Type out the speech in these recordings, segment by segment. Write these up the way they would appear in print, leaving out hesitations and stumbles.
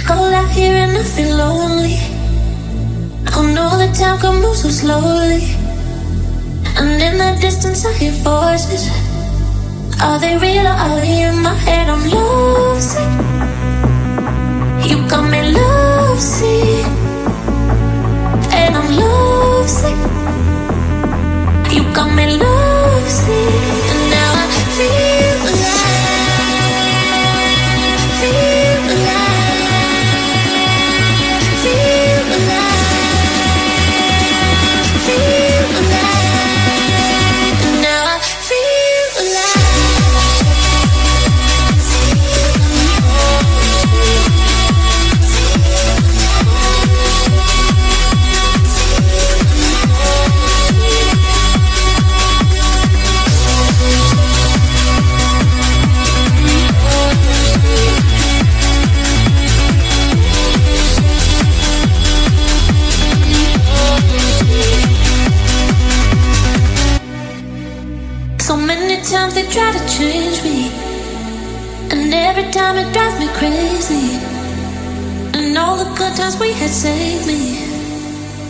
cold out here and I feel lonely. I know the time can move so slowly, and in the distance I hear voices. Are they real or are they in my head? I'm lovesick. You got me lovesick, and I'm lovesick. You got me lovesick, and now I feel alive, feel alive, feel alive, feel alive, and now I feel alive. So many times they try to change me, and every time it drives me crazy. And all the good times we had saved me.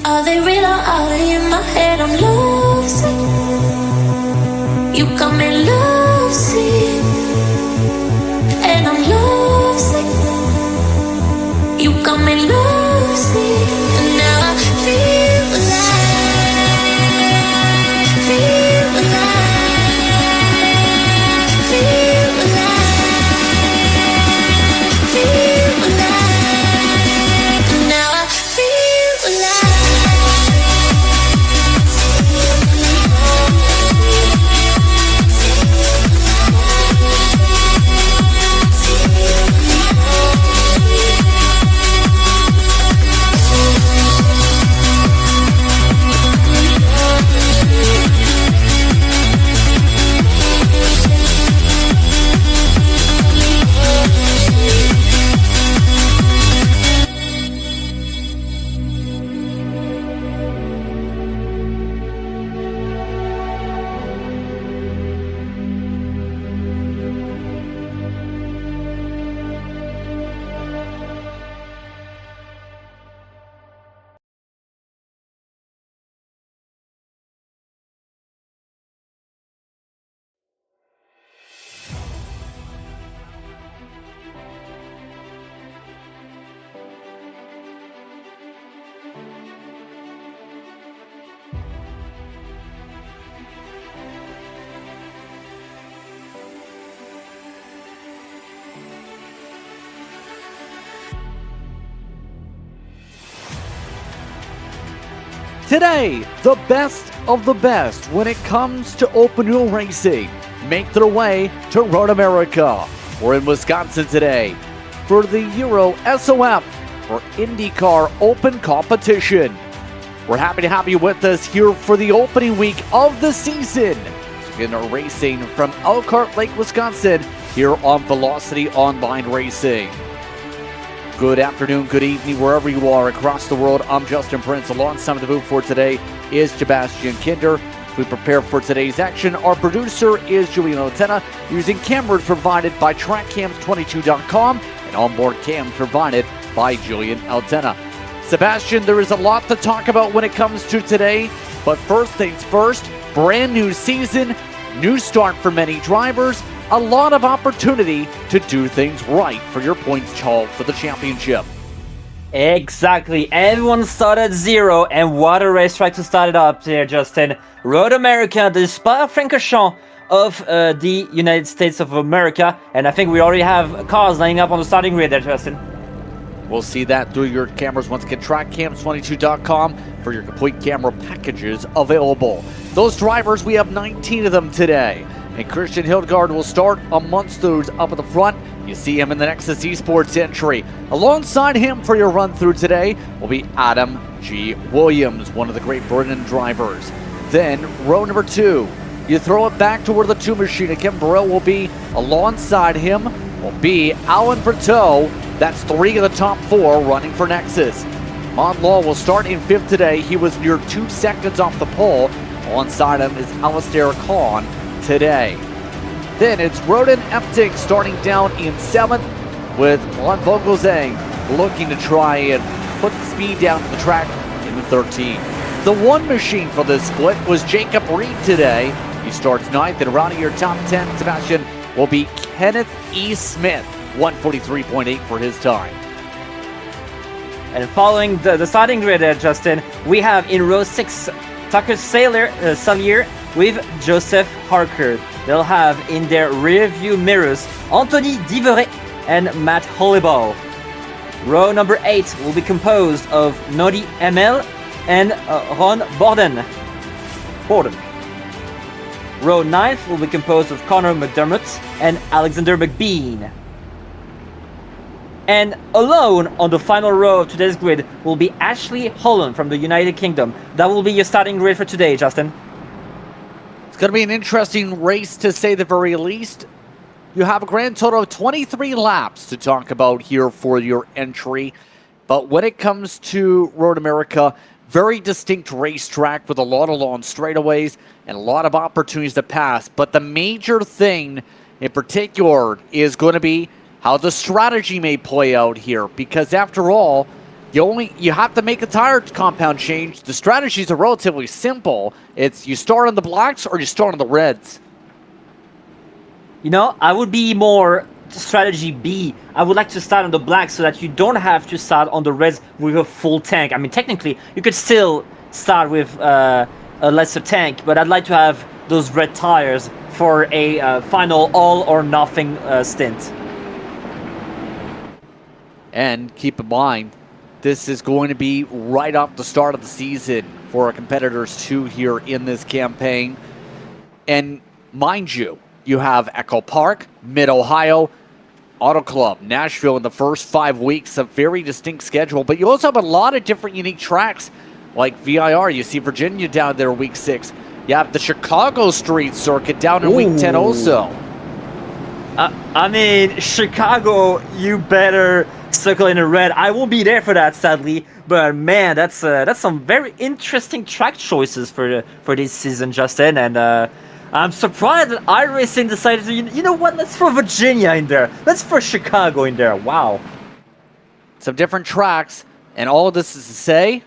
Are they real or are they in my head? I'm lovesick. You got me lovesick, and I'm lovesick. You got me lovesick, and now I feel alive, feel alive. Today, the best of the best when it comes to open wheel racing make their way to Road America. We're in Wisconsin today for the Euro SOF or IndyCar Open competition. We're happy to have you with us here for the opening week of the season. So we're going to racing from Elkhart Lake, Wisconsin here on Velocity Online Racing. Good afternoon, good evening, wherever you are across the world. I'm Justin Prince. Alongside the booth for today is Sébastien Kinder. As we prepare for today's action, our producer is Julien Altena, using cameras provided by TrackCams22.com and onboard cams provided by Julien Altena. Sébastien, there is a lot to talk about when it comes to today, but first things first, brand new season, new start for many drivers, a lot of opportunity to do things right for your points haul for the championship. Exactly. Everyone started at zero, and what a racetrack to start it up there, Justin. Road America, the Spa-Francorchamps of the United States of America, and I think we already have cars lining up on the starting grid there, Justin. We'll see that through your cameras. Once again, TrackCams22.com for your complete camera packages available. Those drivers, we have 19 of them today. And Christian Hildgaard will start amongst those up at the front. You see him in the Nexus eSports entry. Alongside him for your run-through today will be Adam G. Williams, one of the great Britain drivers. Then, row number 2. You throw it back to where the 2 machine of Kevin Burrell will be. Alongside him will be Alan Berteau. That's 3 of the top 4 running for Nexus. Mon Law will start in 5th today. He was near 2 seconds off the pole. Alongside him is Alistair Kahn today. Then it's Roden Epting starting down in 7th with Juan Vogelzang looking to try and put the speed down to the track in the 13. The one machine for this split was Jacob Reed today. He starts 9th, and rounding your top 10, Sébastien, will be Kenneth E. Smith, 143.8 for his time. And following the starting grid there, Justin, we have in row 6, Tucker Savier with Joseph Harker. They'll have in their rear view mirrors Anthony Diveret and Matt Holliball. Row number 8 will be composed of Nodi Emel and Ron Borden. Row 9 will be composed of Connor McDermott and Alexander McBean. And alone on the final row of today's grid will be Ashley Holland from the United Kingdom. That will be your starting grid for today, Justin. It's going to be an interesting race, to say the very least. You have a grand total of 23 laps to talk about here for your entry. But when it comes to Road America, very distinct racetrack with a lot of long straightaways and a lot of opportunities to pass. But the major thing in particular is going to be how the strategy may play out here, because after all, you have to make a tire compound change. The strategies are relatively simple. It's you start on the blacks or you start on the reds. You know, I would be more strategy B. I would like to start on the blacks so that you don't have to start on the reds with a full tank. I mean, technically, you could still start with a lesser tank, but I'd like to have those red tires for a final all or nothing stint. And keep in mind, this is going to be right off the start of the season for our competitors too here in this campaign. And mind you, you have EchoPark, Mid-Ohio, Auto Club, Nashville in the first 5 weeks, a very distinct schedule. But you also have a lot of different unique tracks like VIR. You see Virginia down there week 6. You have the Chicago Street Circuit down in week 10 also. I mean, Chicago, you better circle in the red. I won't be there for that, sadly. But man, that's some very interesting track choices for this season, Justin. And I'm surprised that iRacing decided to, you know what, let's throw Virginia in there. Let's throw Chicago in there. Wow. Some different tracks, and all of this is to say,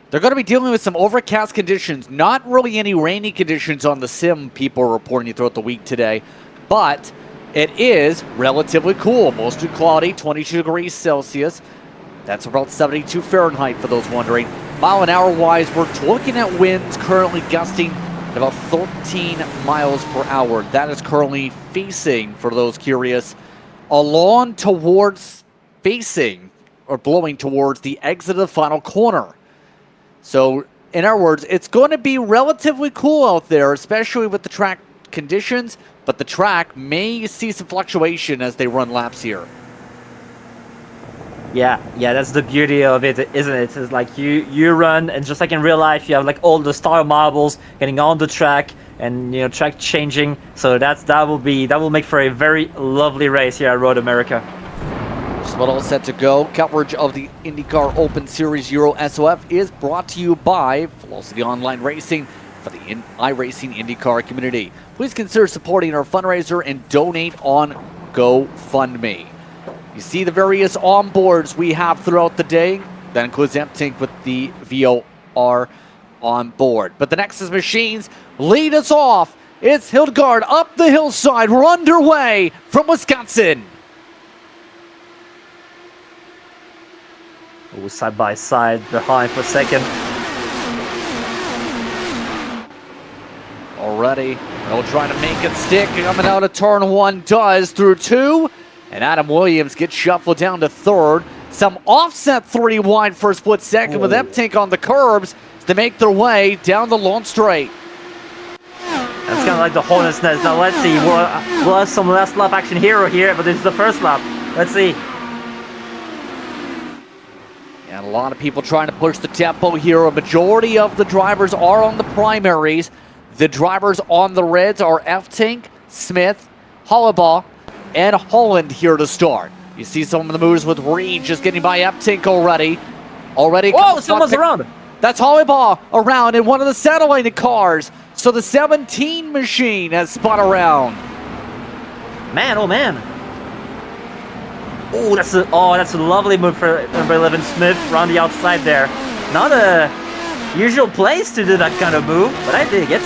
they're going to be dealing with some overcast conditions. Not really any rainy conditions on the sim, people are reporting throughout the week today. But it is relatively cool. Mostly cloudy, 22 degrees Celsius. That's about 72 Fahrenheit for those wondering. Mile an hour wise, we're looking at winds currently gusting at about 13 miles per hour. That is currently facing, for those curious, along towards facing or blowing towards the exit of the final corner. So, in other words, it's going to be relatively cool out there, especially with the track conditions, but the track may see some fluctuation as they run laps here. Yeah, that's the beauty of it, isn't it? It's like you run, and just like in real life, you have like all the star marbles getting on the track, and track changing. So that will make for a very lovely race here at Road America. Just about all set to go. Coverage of the IndyCar Open Series Euro SOF is brought to you by Velocity Online Racing for the iRacing IndyCar community. Please consider supporting our fundraiser and donate on GoFundMe. You see the various onboards we have throughout the day. That includes Emptink with the VOR on board. But the Nexus machines lead us off. It's Hildegard up the hillside. We're underway from Wisconsin. Oh, side by side behind for a second. Already, they'll try to make it stick. Coming out of turn 1 does through 2. And Adam Williams gets shuffled down to 3rd. Some offset 3 wide for a split second with Emptink on the curbs to make their way down the long straight. That's kind of like the Hornet's Nest. Now let's see. We'll have some last lap action here, but it's the first lap. Let's see. And a lot of people trying to push the tempo here. A majority of the drivers are on the primaries. The drivers on the reds are Emptink, Smith, Hollabaugh, and Holland here to start. You see some of the moves with Reed just getting by Emptink already. Whoa, someone's around. That's Hollabaugh around in one of the satellite cars. So the 17 machine has spun around. Man, oh man. Oh, that's a lovely move for number 11 Smith around the outside there. Not a usual place to do that kind of move, but I dig it.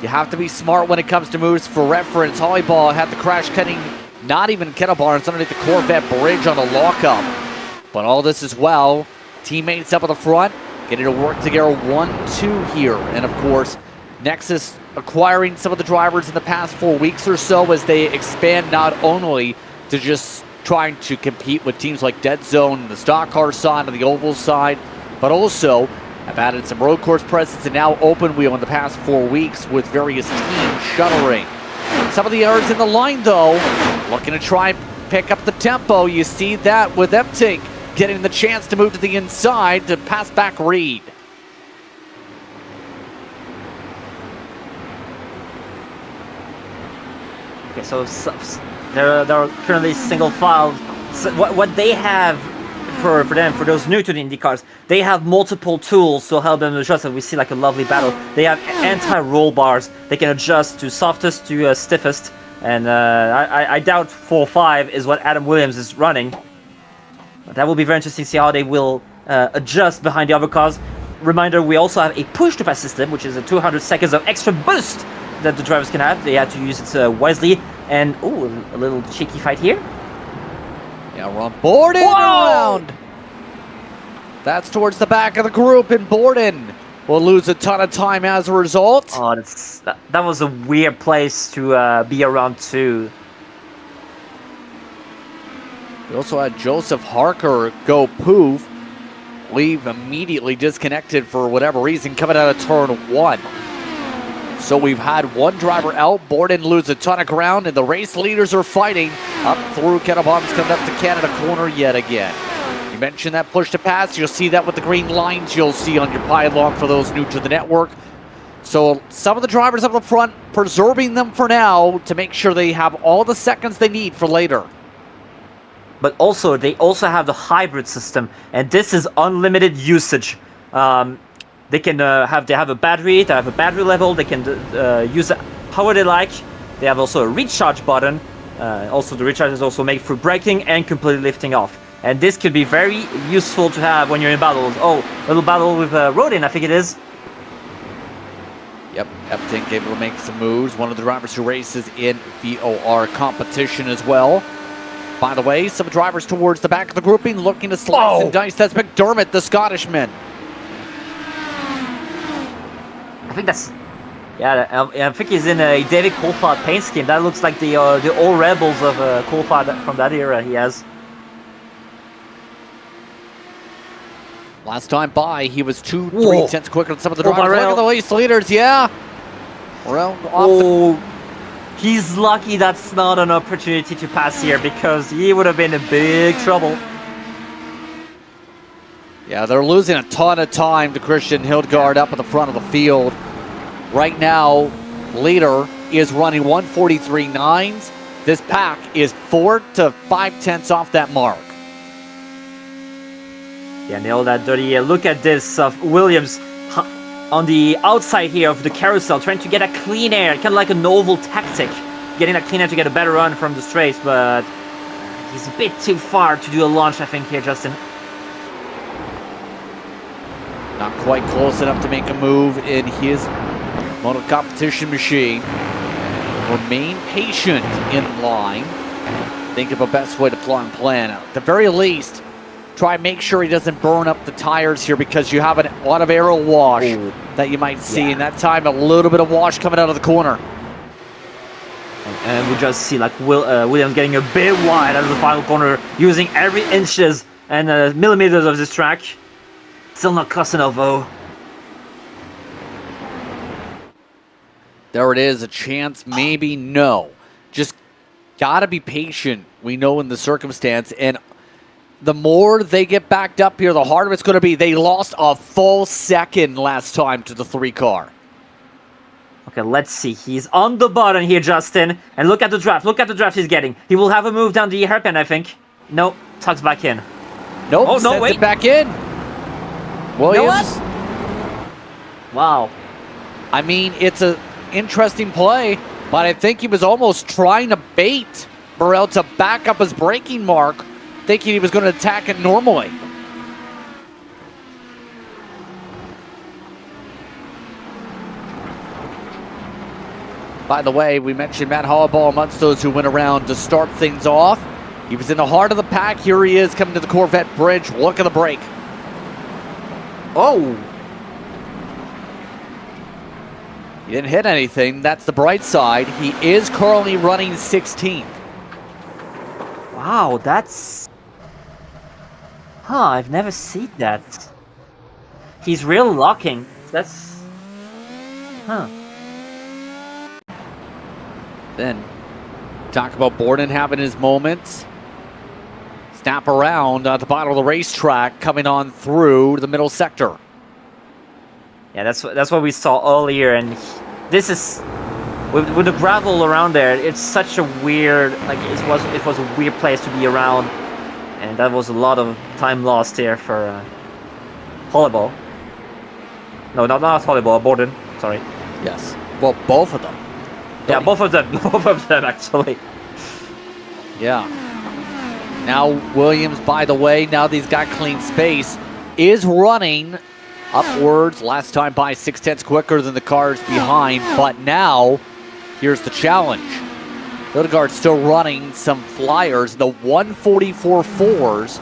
You have to be smart when it comes to moves. For reference, Hollyball had the crash cutting, not even kettlebars underneath the Corvette bridge on the lockup. But all this as well, teammates up at the front, getting to work together 1-2 here. And of course, Nexus acquiring some of the drivers in the past 4 weeks or so as they expand not only to just trying to compete with teams like Dead Zone, the stock car side and the oval side, but also have added some road course presence and now open wheel in the past 4 weeks with various teams shuttling. Some of the errors in the line though, looking to try and pick up the tempo. You see that with Eptink getting the chance to move to the inside to pass back Reed. Okay, so they're currently single file. So what they have for them, for those new to the IndyCars, they have multiple tools to help them adjust, and we see like a lovely battle. They have anti-roll bars. They can adjust to softest to stiffest, and I doubt 4.5 is what Adam Williams is running. But that will be very interesting to see how they will adjust behind the other cars. Reminder, we also have a push-to-pass system, which is a 200 seconds of extra boost that the drivers can have. They have to use it wisely. And, oh, a little cheeky fight here. Yeah, we're on Borden around. That's towards the back of the group, and Borden will lose a ton of time as a result. Oh, that was a weird place to be around too. We also had Joseph Harker go poof, leave immediately disconnected for whatever reason coming out of turn 1. So we've had one driver out. Borden lose a ton of ground, and the race leaders are fighting up through Kettlebombs, coming up to Canada corner yet again. You mentioned that push to pass. You'll see that with the green lines you'll see on your pylon for those new to the network. So some of the drivers up the front preserving them for now to make sure they have all the seconds they need for later. But also, they also have the hybrid system, and this is unlimited usage. They can have a battery. They have a battery level. They can use it however they like. They have also a recharge button. Also, the recharge is also made for braking and completely lifting off. And this could be very useful to have when you're in battles. Oh, a little battle with Rodin, I think it is. Yep, Eptink able to make some moves. One of the drivers who races in VOR competition as well. By the way, some drivers towards the back of the grouping looking to slice and dice. That's McDermott, the Scottishman. I think that's... Yeah, I think he's in a David Coulthard paint scheme. That looks like the old rebels of Coulthard from that era he has. Last time by, he was 2-3 tenths quicker than some of the drivers. Look at the race leaders, yeah. He's lucky that's not an opportunity to pass here, because he would have been in big trouble. Yeah, they're losing a ton of time to Christian Hildgaard up at the front of the field. Right now, leader is running 1:43.9. This pack is 4 to 5 tenths off that mark. Yeah, nailed that dirty. Look at this of Williams on the outside here of the carousel, trying to get a clean air, kind of like a novel tactic, getting a clean air to get a better run from the straights, but he's a bit too far to do a launch, I think, here, Justin. Not quite close enough to make a move in his motor competition machine. Remain patient in line. Think of a best way to plan. At the very least, try and make sure he doesn't burn up the tires here, because you have a lot of aero wash that you might see. And that time, a little bit of wash coming out of the corner. And we just see like Williams getting a bit wide out of the final corner, using every inches and millimeters of this track. Still not close enough, though. There it is, a chance, maybe no. Just gotta be patient, we know, in the circumstance. And the more they get backed up here, the harder it's going to be. They lost a full second last time to the 3 car. Okay, let's see. He's on the button here, Justin. And look at the draft. Look at the draft he's getting. He will have a move down the hairpin, I think. Nope, tucks back in. Nope, oh, no, wait. It back in. Williams. You know what? Wow. I mean, it's an interesting play, but I think he was almost trying to bait Burrell to back up his braking mark, thinking he was going to attack it normally. By the way, we mentioned Matt Hollaball amongst those who went around to start things off. He was in the heart of the pack. Here he is coming to the Corvette bridge. Look at the brake. Oh! He didn't hit anything. That's the bright side. He is currently running 16th. Wow, that's... Huh, I've never seen that. He's real locking. That's... Huh. Then, talk about Borden having his moments. Snap around at the bottom of the racetrack, coming on through the middle sector. Yeah, that's what we saw earlier, and this is with the gravel around there. It's such a weird, like it was a weird place to be around, and that was a lot of time lost here for Hollaball. No, not Hollaball, Borden. Sorry. Yes. Well, both of them. Yeah, both of them actually. Yeah. Now Williams, by the way, now that he's got clean space, is running upwards. Last time by 0.6 quicker than the cars behind, but now here's the challenge. Lidegaard's still running some flyers, the 144.4s.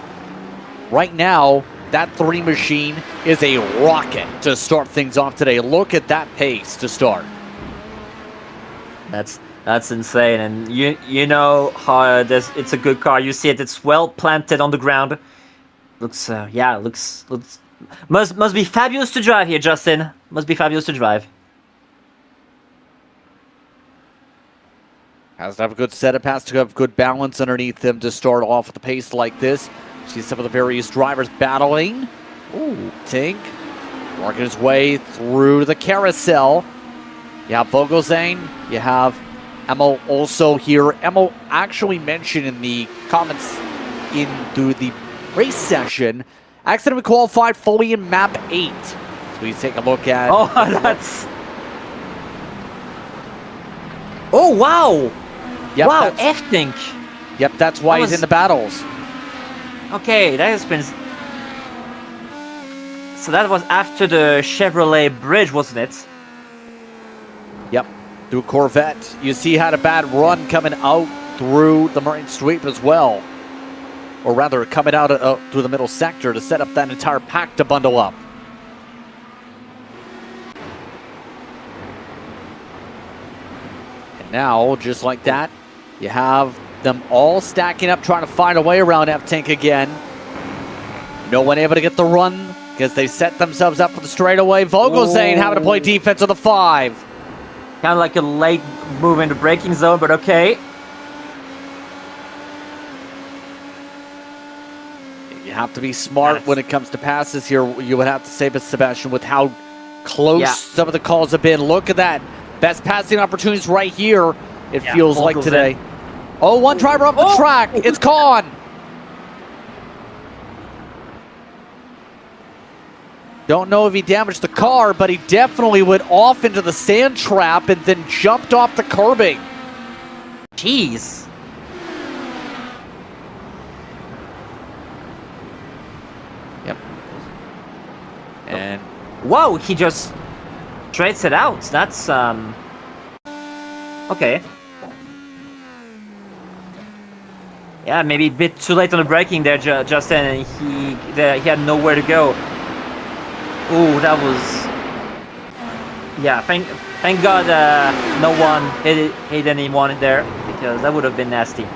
Right now, that 3 machine is a rocket to start things off today. Look at that pace to start. That's insane, and you know how it's a good car. You see it; it's well planted on the ground. Looks must be fabulous to drive here, Justin. Must be fabulous to drive. Has to have a good setup, has to have good balance underneath him to start off with a pace like this. See some of the various drivers battling. Ooh, Tink working his way through the carousel. You have Vogelzang, you have Emil also here. Emil actually mentioned in the comments into the race session, accidentally qualified fully in map 8. So we take a look at... Oh, that's... Oh, wow! Yep, wow, F-Think! Yep, that's why he's in the battles. Okay, that has been... So that was after the Chevrolet bridge, wasn't it? Yep, through Corvette. You see had a bad run coming out through the Marine Sweep as well. Or rather, coming out through the middle sector to set up that entire pack to bundle up. And now, just like that, you have them all stacking up, trying to find a way around F-Tank again. No one able to get the run because they set themselves up for the straightaway. Vogelzang having to play defense on the 5. Kind of like a late move into braking zone, but okay. You have to be smart when it comes to passes here. You would have to say, but Sébastien, with how close some of the calls have been. Look at that. Best passing opportunities right here, it feels like today. Oh, one driver off the track. It's gone. Don't know if he damaged the car, but he definitely went off into the sand trap and then jumped off the curbing. Jeez. Yep. And whoa, he just straights it out. That's okay. Yeah, maybe a bit too late on the braking there, Justin, and he had nowhere to go. Ooh, that was... Yeah, thank God no one hit anyone there, because that would have been nasty.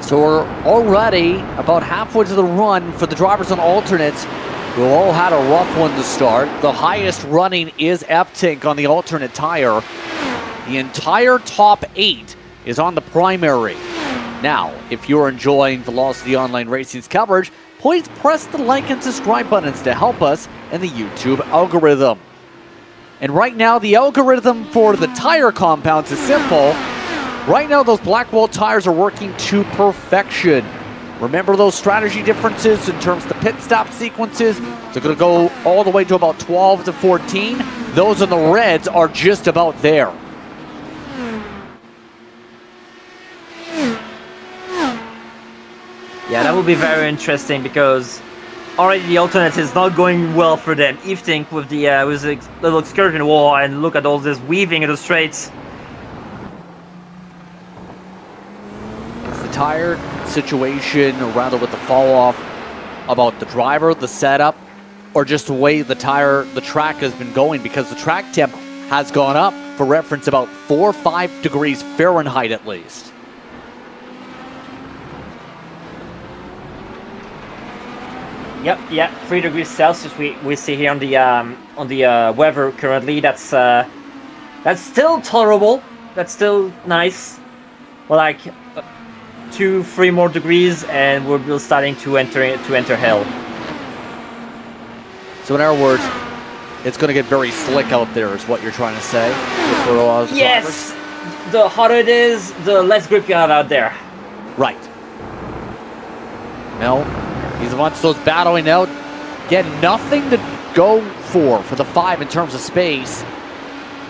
So we're already about halfway to the run for the drivers on alternates, who all had a rough one to start. The highest running is F-Tank on the alternate tire. The entire top 8 is on the primary. Now, if you're enjoying Velocity Online Racing's coverage, please press the like and subscribe buttons to help us in the YouTube algorithm. And right now, the algorithm for the tire compounds is simple. Right now, those Blackwell tires are working to perfection. Remember those strategy differences in terms of the pit stop sequences? They're going to go all the way to about 12 to 14. Those on the reds are just about there. Yeah, that will be very interesting because already the alternate is not going well for them. Evening with the little excursion wall, and look at all this weaving in the straights. It's the tire situation, or rather with the fall off, about the driver, the setup, or just the way the track has been going, because the track temp has gone up, for reference, about 4 or 5 degrees Fahrenheit at least. Yep, yeah, 3 degrees Celsius we see here on the weather currently. That's still tolerable. That's still nice. Well, like 2-3 more degrees, and we're starting to enter hell. So in other words, it's going to get very slick out there, is what you're trying to say? For a lot of the yes, drivers? The hotter it is, the less grip you have out there. Right. No. He's amongst those battling out. Again, nothing to go for the 5 in terms of space.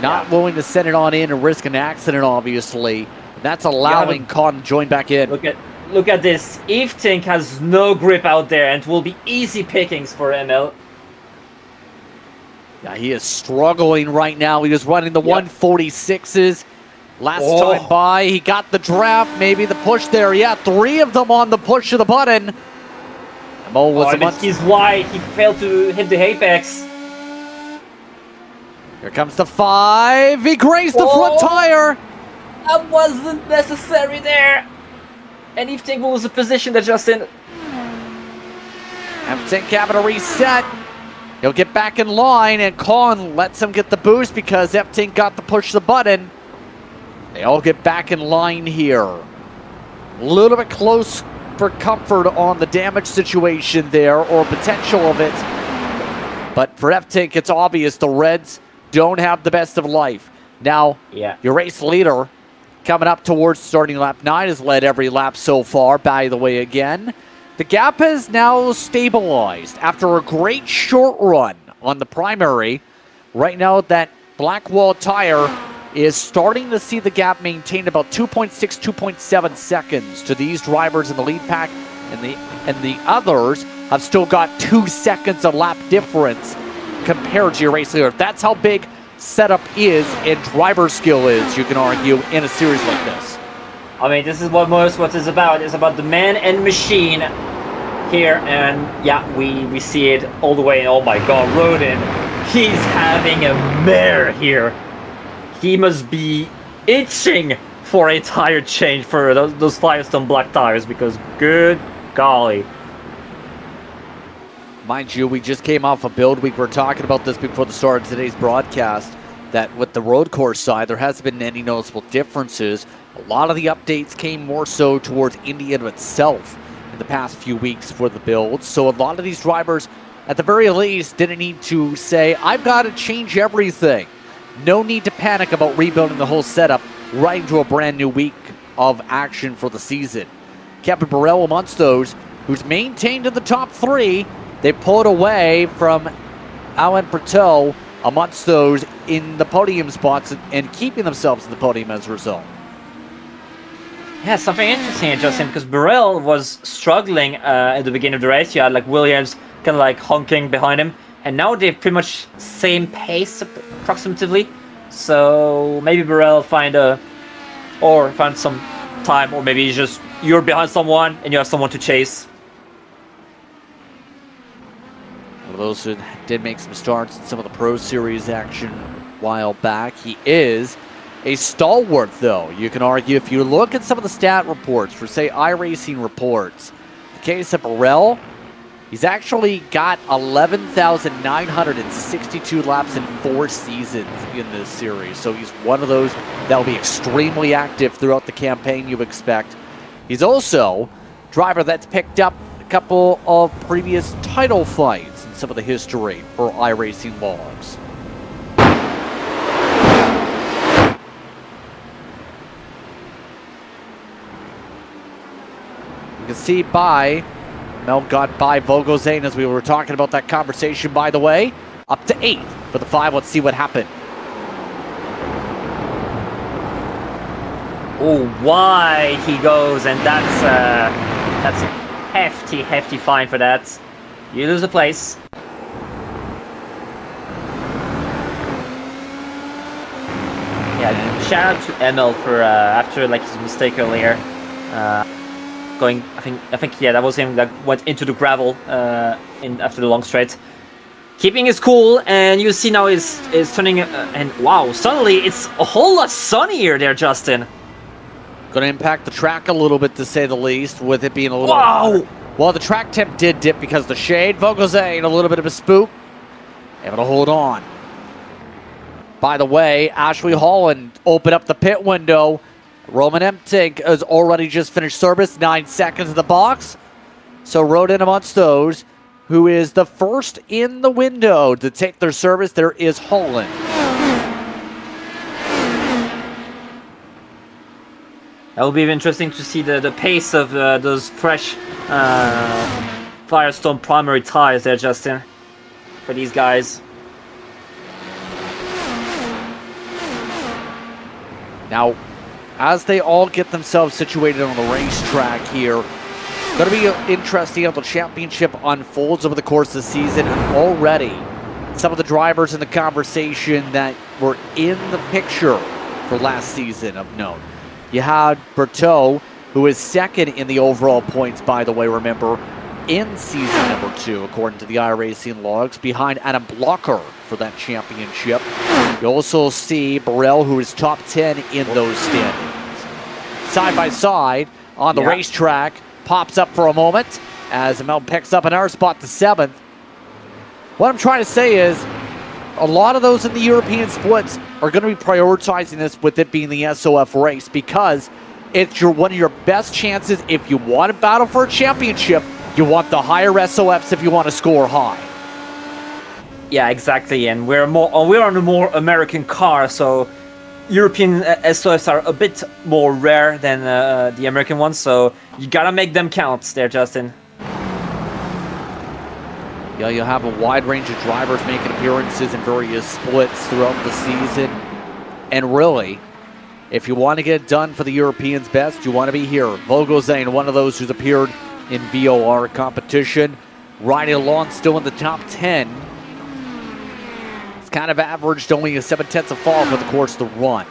Not willing to send it on in and risk an accident, obviously. That's allowing Con to join back in. Look at this. Evening has no grip out there, and it will be easy pickings for ML. Yeah, he is struggling right now. He was running the 146s. Last time by, he got the draft, maybe the push there. Yeah, 3 of them on the push of the button. He's wide. He failed to hit the apex. Here comes the 5. He grazed the front tire. That wasn't necessary there. And Evening was the position that Justin. F10 cabin to reset. He'll get back in line, and Con lets him get the boost because F10 got the push the button. They all get back in line here. A little bit close for comfort on the damage situation there, or potential of it. But for F-Tank, it's obvious the Reds don't have the best of life. Now, your race leader coming up towards starting lap 9 has led every lap so far, by the way, again. The gap has now stabilized after a great short run on the primary. Right now, that Blackwall tire is starting to see the gap maintained about 2.6, 2.7 seconds to these drivers in the lead pack, and the others have still got 2 seconds of lap difference compared to your race leader. That's how big setup is and driver skill is, you can argue, in a series like this. I mean, this is what motorsports is about. It's about the man and machine here, and yeah, we see it all the way. And oh my God, Rodin, he's having a mare here. He must be itching for a tire change for those Firestone black tires, because good golly. Mind you, we just came off a build week. We're talking about this before the start of today's broadcast, that with the road course side, there hasn't been any noticeable differences. A lot of the updates came more so towards Indiana itself in the past few weeks for the build. So a lot of these drivers, at the very least, didn't need to say, I've got to change everything. No need to panic about rebuilding the whole setup right into a brand new week of action for the season. Captain Burrell amongst those who's maintained in the top 3. They pulled away from Alain Berteau amongst those in the podium spots and keeping themselves in the podium as a result. Yeah, something interesting, Justin, because Burrell was struggling at the beginning of the race. You had like Williams kind of like honking behind him, and now they're pretty much same pace approximately. So maybe Burrell find some time, or maybe just you're behind someone and you have someone to chase. One of those who did make some starts in some of the Pro Series action a while back. He is a stalwart, though. You can argue, if you look at some of the stat reports for, say, iRacing reports, the case of Burrell, he's actually got 11,962 laps in 4 seasons in this series. So he's one of those that will be extremely active throughout the campaign, you expect. He's also a driver that's picked up a couple of previous title fights in some of the history for iRacing logs. You can see Mel got by Vogelsang as we were talking about that conversation, by the way. Up to 8th for the 5. Let's see what happened. Oh, why he goes, and that's hefty fine for that. You lose a place. Yeah, shout out to ML for after like his mistake earlier. Going, I think yeah, that was him that went into the gravel after the long straight. Keeping his cool, and you see now is turning, and wow, suddenly it's a whole lot sunnier there, Justin. Going to impact the track a little bit, to say the least, with it being a little... Wow! Well, the track temp did dip because of the shade. Vogelsang, a little bit of a spook. Able to hold on. By the way, Ashley Holland opened up the pit window. Roman Emtink has already just finished service, 9 seconds in the box. So rode in amongst those. Who is the first in the window to take their service? There is Holland. That will be interesting to see the pace of those fresh Firestone primary tires there, Justin, for these guys. Now, as they all get themselves situated on the racetrack here, going to be interesting how the championship unfolds over the course of the season. And already, some of the drivers in the conversation that were in the picture for last season of note. You had Berthaud, who is second in the overall points, by the way, remember, in season number 2, according to the iRacing logs, behind Adam Blocker for that championship. You also see Burrell, who is top 10 in those standings. Side by side on the racetrack, pops up for a moment as Mel picks up an air spot to 7th. What I'm trying to say is a lot of those in the European splits are going to be prioritizing this with it being the SOF race, because it's one of your best chances. If you want to battle for a championship, you want the higher SOFs if you want to score high. Yeah, exactly, and we're on a more American car, so European SOFs are a bit more rare than the American ones, so you gotta make them count there, Justin. Yeah, you'll have a wide range of drivers making appearances in various splits throughout the season. And really, if you want to get it done for the Europeans' best, you want to be here. Vogelsang, one of those who's appeared in VOR competition, riding along still in the top 10. It's kind of averaged only a 7/10 of fall for the course of the run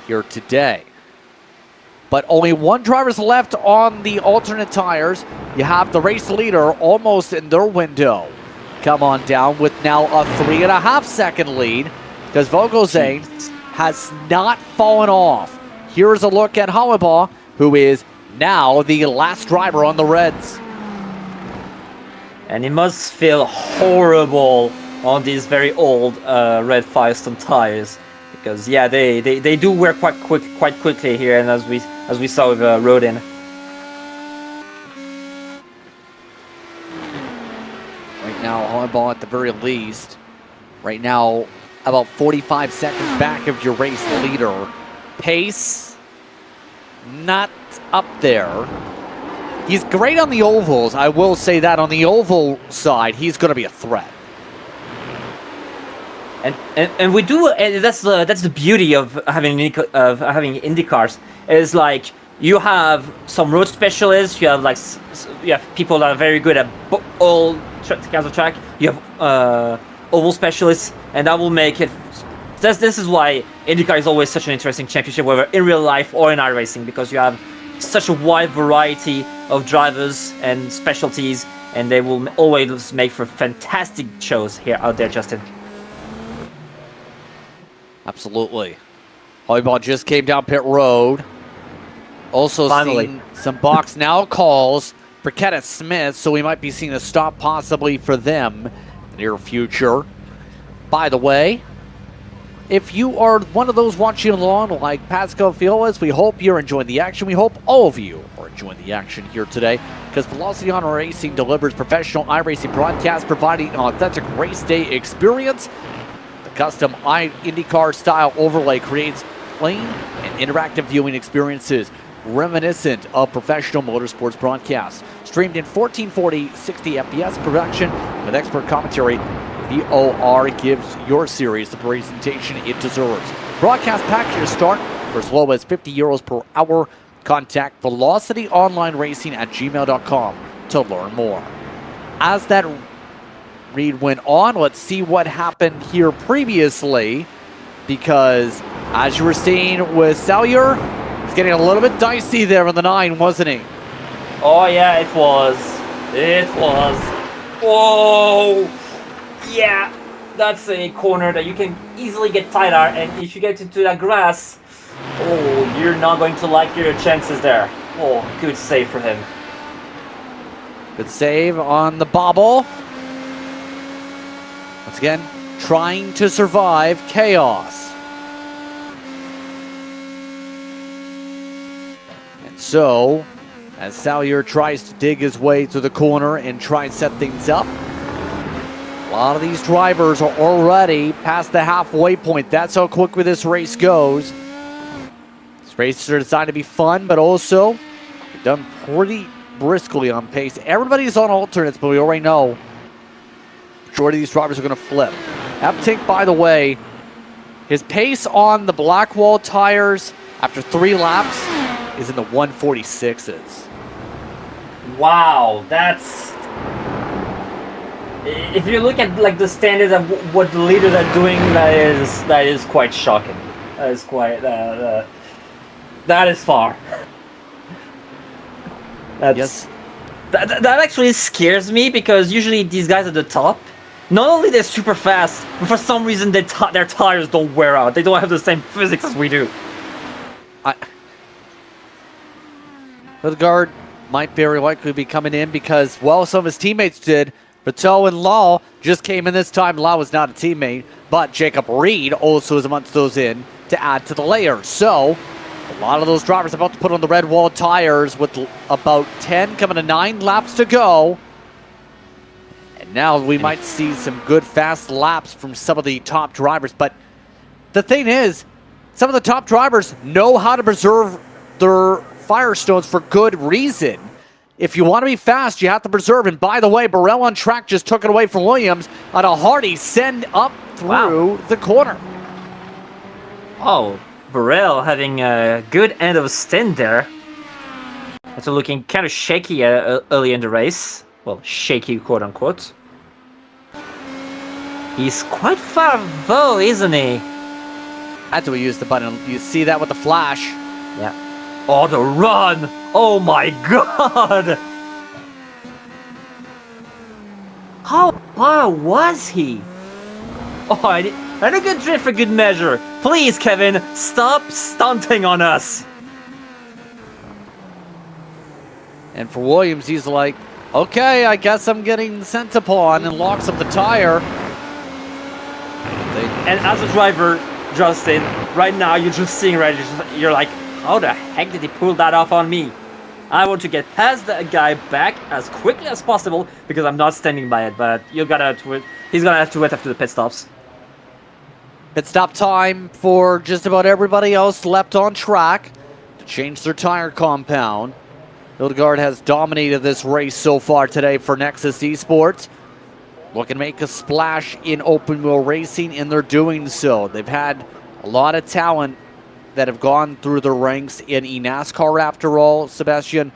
here today. But only one driver's left on the alternate tires. You have the race leader almost in their window. Come on down with now a 3.5 second lead, because Vogelsang has not fallen off. Here's a look at Hollenbaugh, who is now the last driver on the Reds. And it must feel horrible on these very old red Firestone tires, because yeah, they do wear quite quickly here, and as we saw with Rodin. Right now, Hollenbaugh at the very least. Right now, about 45 seconds back of your race leader. Pace, not up there. He's great on the ovals, I will say that. On the oval side, he's going to be a threat. And we do, and that's the beauty of having IndyCars, is like you have some road specialists, you have people that are very good at all kinds of track, you have oval specialists, and that will make it. This is why IndyCar is always such an interesting championship, whether in real life or in iRacing, because you have such a wide variety of drivers and specialties, and they will always make for fantastic shows here out there, Justin. Absolutely. Hollenbaugh just came down pit road. Also seeing some box now calls for Kenneth Smith, so we might be seeing a stop possibly for them in the near future. By the way, if you are one of those watching along like Pascal Fiolas, we hope you're enjoying the action. We hope all of you are enjoying the action here today, because Velocity on Racing delivers professional iRacing broadcasts, providing an authentic race day experience. The custom IndyCar style overlay creates plain and interactive viewing experiences reminiscent of professional motorsports broadcasts. Streamed in 1440, 60 FPS production with expert commentary, VOR gives your series the presentation it deserves. Broadcast packages start for as low as €50 per hour. Contact velocityonlineracing@gmail.com to learn more. As that read went on, let's see what happened here previously, because as you were seeing with Salyer, it's getting a little bit dicey there in the 9, wasn't he? Oh yeah, it was. It was. Whoa! Yeah, that's a corner that you can easily get tighter, and if you get into that grass, oh, you're not going to like your chances there. Oh, good save for him. Good save on the bobble. Once again, trying to survive chaos. And so, as Salyer tries to dig his way to the corner and try and set things up, a lot of these drivers are already past the halfway point. That's how quickly this race goes. These races are designed to be fun, but also done pretty briskly on pace. Everybody's on alternates, but we already know majority of these drivers are going to flip. F-Tank, by the way, his pace on the Blackwall tires after 3 laps is in the 146s. Wow, that's... If you look at like the standards of what the leaders are doing, that is quite shocking. That is quite that is far. Yes. That actually scares me, because usually these guys at the top, not only they're super fast, but for some reason their tires don't wear out. They don't have the same physics as we do. Hildegard might very likely be coming in because, well, some of his teammates did. Patel and Law just came in this time. Law was not a teammate, but Jacob Reed also is amongst those in to add to the layer. So, a lot of those drivers about to put on the red wall tires with about 10 coming to 9 laps to go. And now we might see some good fast laps from some of the top drivers. But the thing is, some of the top drivers know how to preserve their Firestones for good reason. If you want to be fast, you have to preserve. And by the way, Burrell on track just took it away from Williams on a hearty send up through the corner. Oh, Burrell having a good end of stint there. After looking kind of shaky early in the race. Well, shaky, quote unquote. He's quite far though, isn't he? Had to use the button. You see that with the flash. Yeah. Oh, the run! Oh my god! How far was he? Oh, and a good drift for good measure. Please, Kevin, stop stunting on us. And for Williams, he's like, okay, I guess I'm getting sent upon, and locks up the tire. And as a driver, Justin, right now you're just seeing you're like, how the heck did he pull that off on me? I want to get past that guy back as quickly as possible because I'm not standing by it, but he's gonna have to wait after the pit stops. Pit stop time for just about everybody else left on track to change their tire compound. Hildegard has dominated this race so far today for Nexus eSports. Looking to make a splash in open wheel racing, and they're doing so. They've had a lot of talent that have gone through the ranks in eNASCAR after all, Sébastien.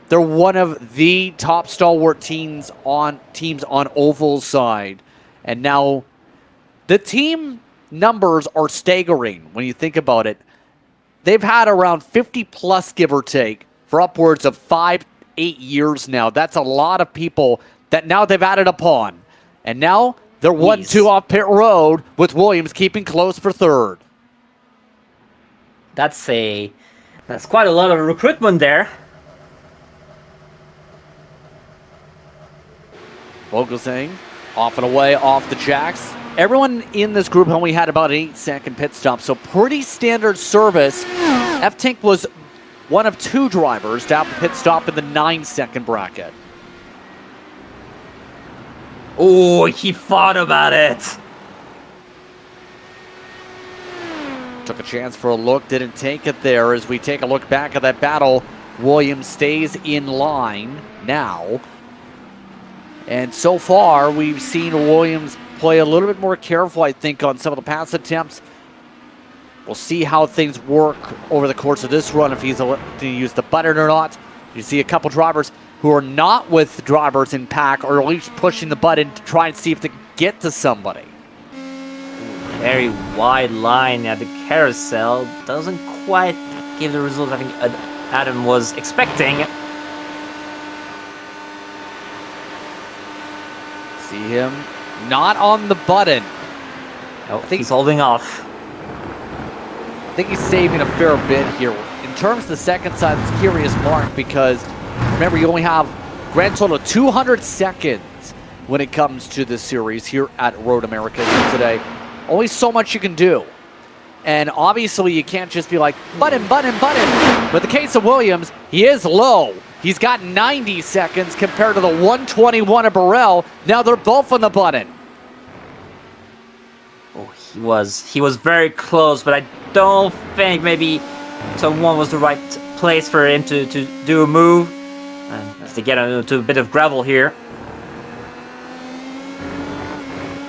They're one of the top stalwart teams on oval side. And now the team numbers are staggering when you think about it. They've had around 50 plus, give or take, for upwards of 5-8 years now. That's a lot of people that now they've added upon. And now they're 1-2 off pit road with Williams keeping close for third. That's quite a lot of recruitment there. Vogelsang off and away off the jacks. Everyone in this group only had about an 8-second pit stop, so pretty standard service. F-Tank was one of 2 drivers to have a pit stop in the 9-second bracket. Oh, he thought about it. Took a chance for a look, didn't take it there. As we take a look back at that battle, Williams stays in line now. And so far, we've seen Williams play a little bit more careful, I think, on some of the pass attempts. We'll see how things work over the course of this run, if he's going to use the button or not. You see a couple drivers who are not with drivers in pack are at least pushing the button to try and see if they can get to somebody. Very wide line at the carousel. Doesn't quite give the result I think Adam was expecting. See him not on the button. Oh, he's holding off. I think he's saving a fair bit here. In terms of the second side, it's a curious mark because remember, you only have grand total of 200 seconds when it comes to this series here at Road America today. Only so much you can do. And obviously, you can't just be like, button, button, button. But the case of Williams, he is low. He's got 90 seconds compared to the 121 of Burrell. Now they're both on the button. Oh, he was very close, but I don't think maybe someone was the right place for him to do a move. And to get into a bit of gravel here.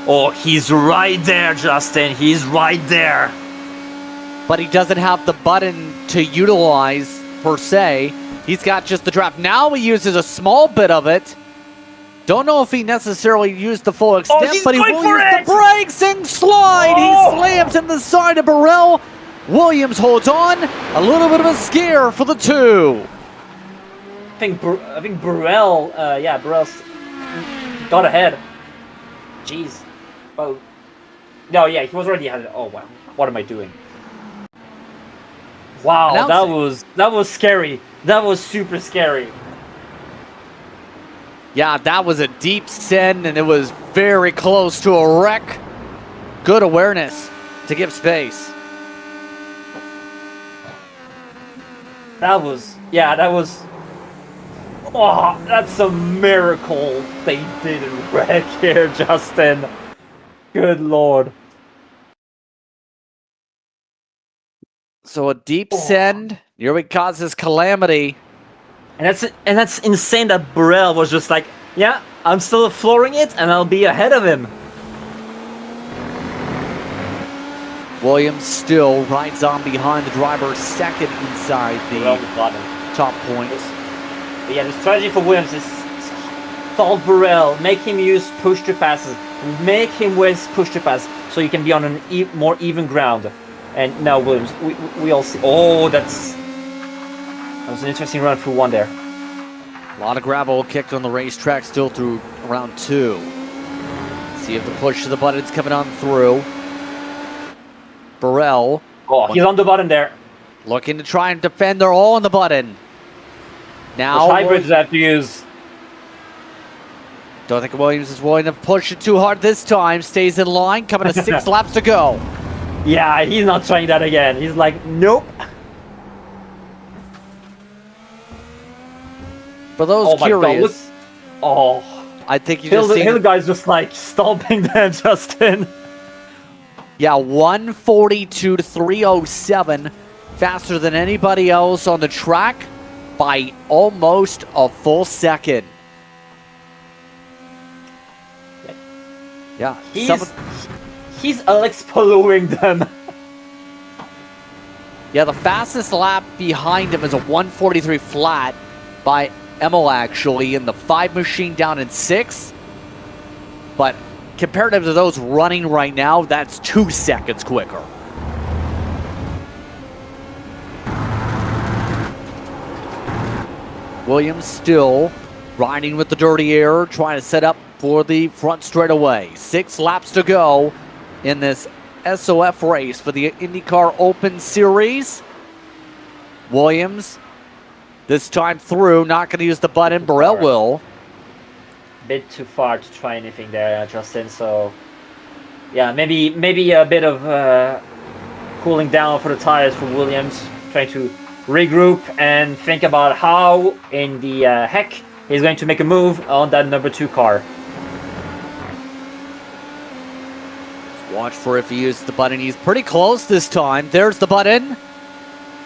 Oh, he's right there, Justin. He's right there. But he doesn't have the button to utilize, per se. He's got just the draft. Now he uses a small bit of it. Don't know if he necessarily used the full extent, but he will use the brakes and slide. He slams in the side of Burrell. Williams holds on. A little bit of a scare for the two. I think Burrell, Burrell's got ahead. Jeez. Oh. No, yeah, he was already ahead. Oh, wow. What am I doing? Wow, that was scary. That was super scary. Yeah, that was a deep send, and it was very close to a wreck. Good awareness to give space. That was... Oh, that's a miracle they didn't wreck here, Justin. Good lord. So a deep send nearly causes calamity. And that's insane that Burrell was just like, yeah, I'm still flooring it and I'll be ahead of him. Williams still rides on behind the driver, second inside the top points. But yeah, the strategy for Williams is stall Burrell, make him use push-to-passes, make him waste push-to-pass so you can be on a more even ground. And now Williams, we all see. Oh, that was an interesting run through one there. A lot of gravel kicked on the racetrack still through round two. See if the push to the button's coming on through. Burrell. Oh, he's on the button there. Looking to try and defend. They're all on the button. Now, which hybrids have to use? Don't think Williams is willing to push it too hard this time. Stays in line, coming to 6 laps to go. Yeah, he's not trying that again. He's like, nope. For those curious, I think you just see Hill guy's just like stomping them, Justin. Yeah, 142 to 307, faster than anybody else on the track by almost a full second. Yeah, he's Alex Poloing them. Yeah, the fastest lap behind him is a 143 flat by Emil, actually, in the 5 machine down in 6. But comparative to those running right now, that's 2 seconds quicker. Williams still riding with the dirty air, trying to set up for the front straightaway. 6 laps to go in this SOF race for the IndyCar Open Series. Williams, this time through, not going to use the button. Burrell will. Bit too far to try anything there, Justin. So, yeah, maybe a bit of cooling down for the tires for Williams, trying to regroup and think about how in the heck he's going to make a move on that number 2 car. Watch for if he uses the button. He's pretty close this time. There's the button.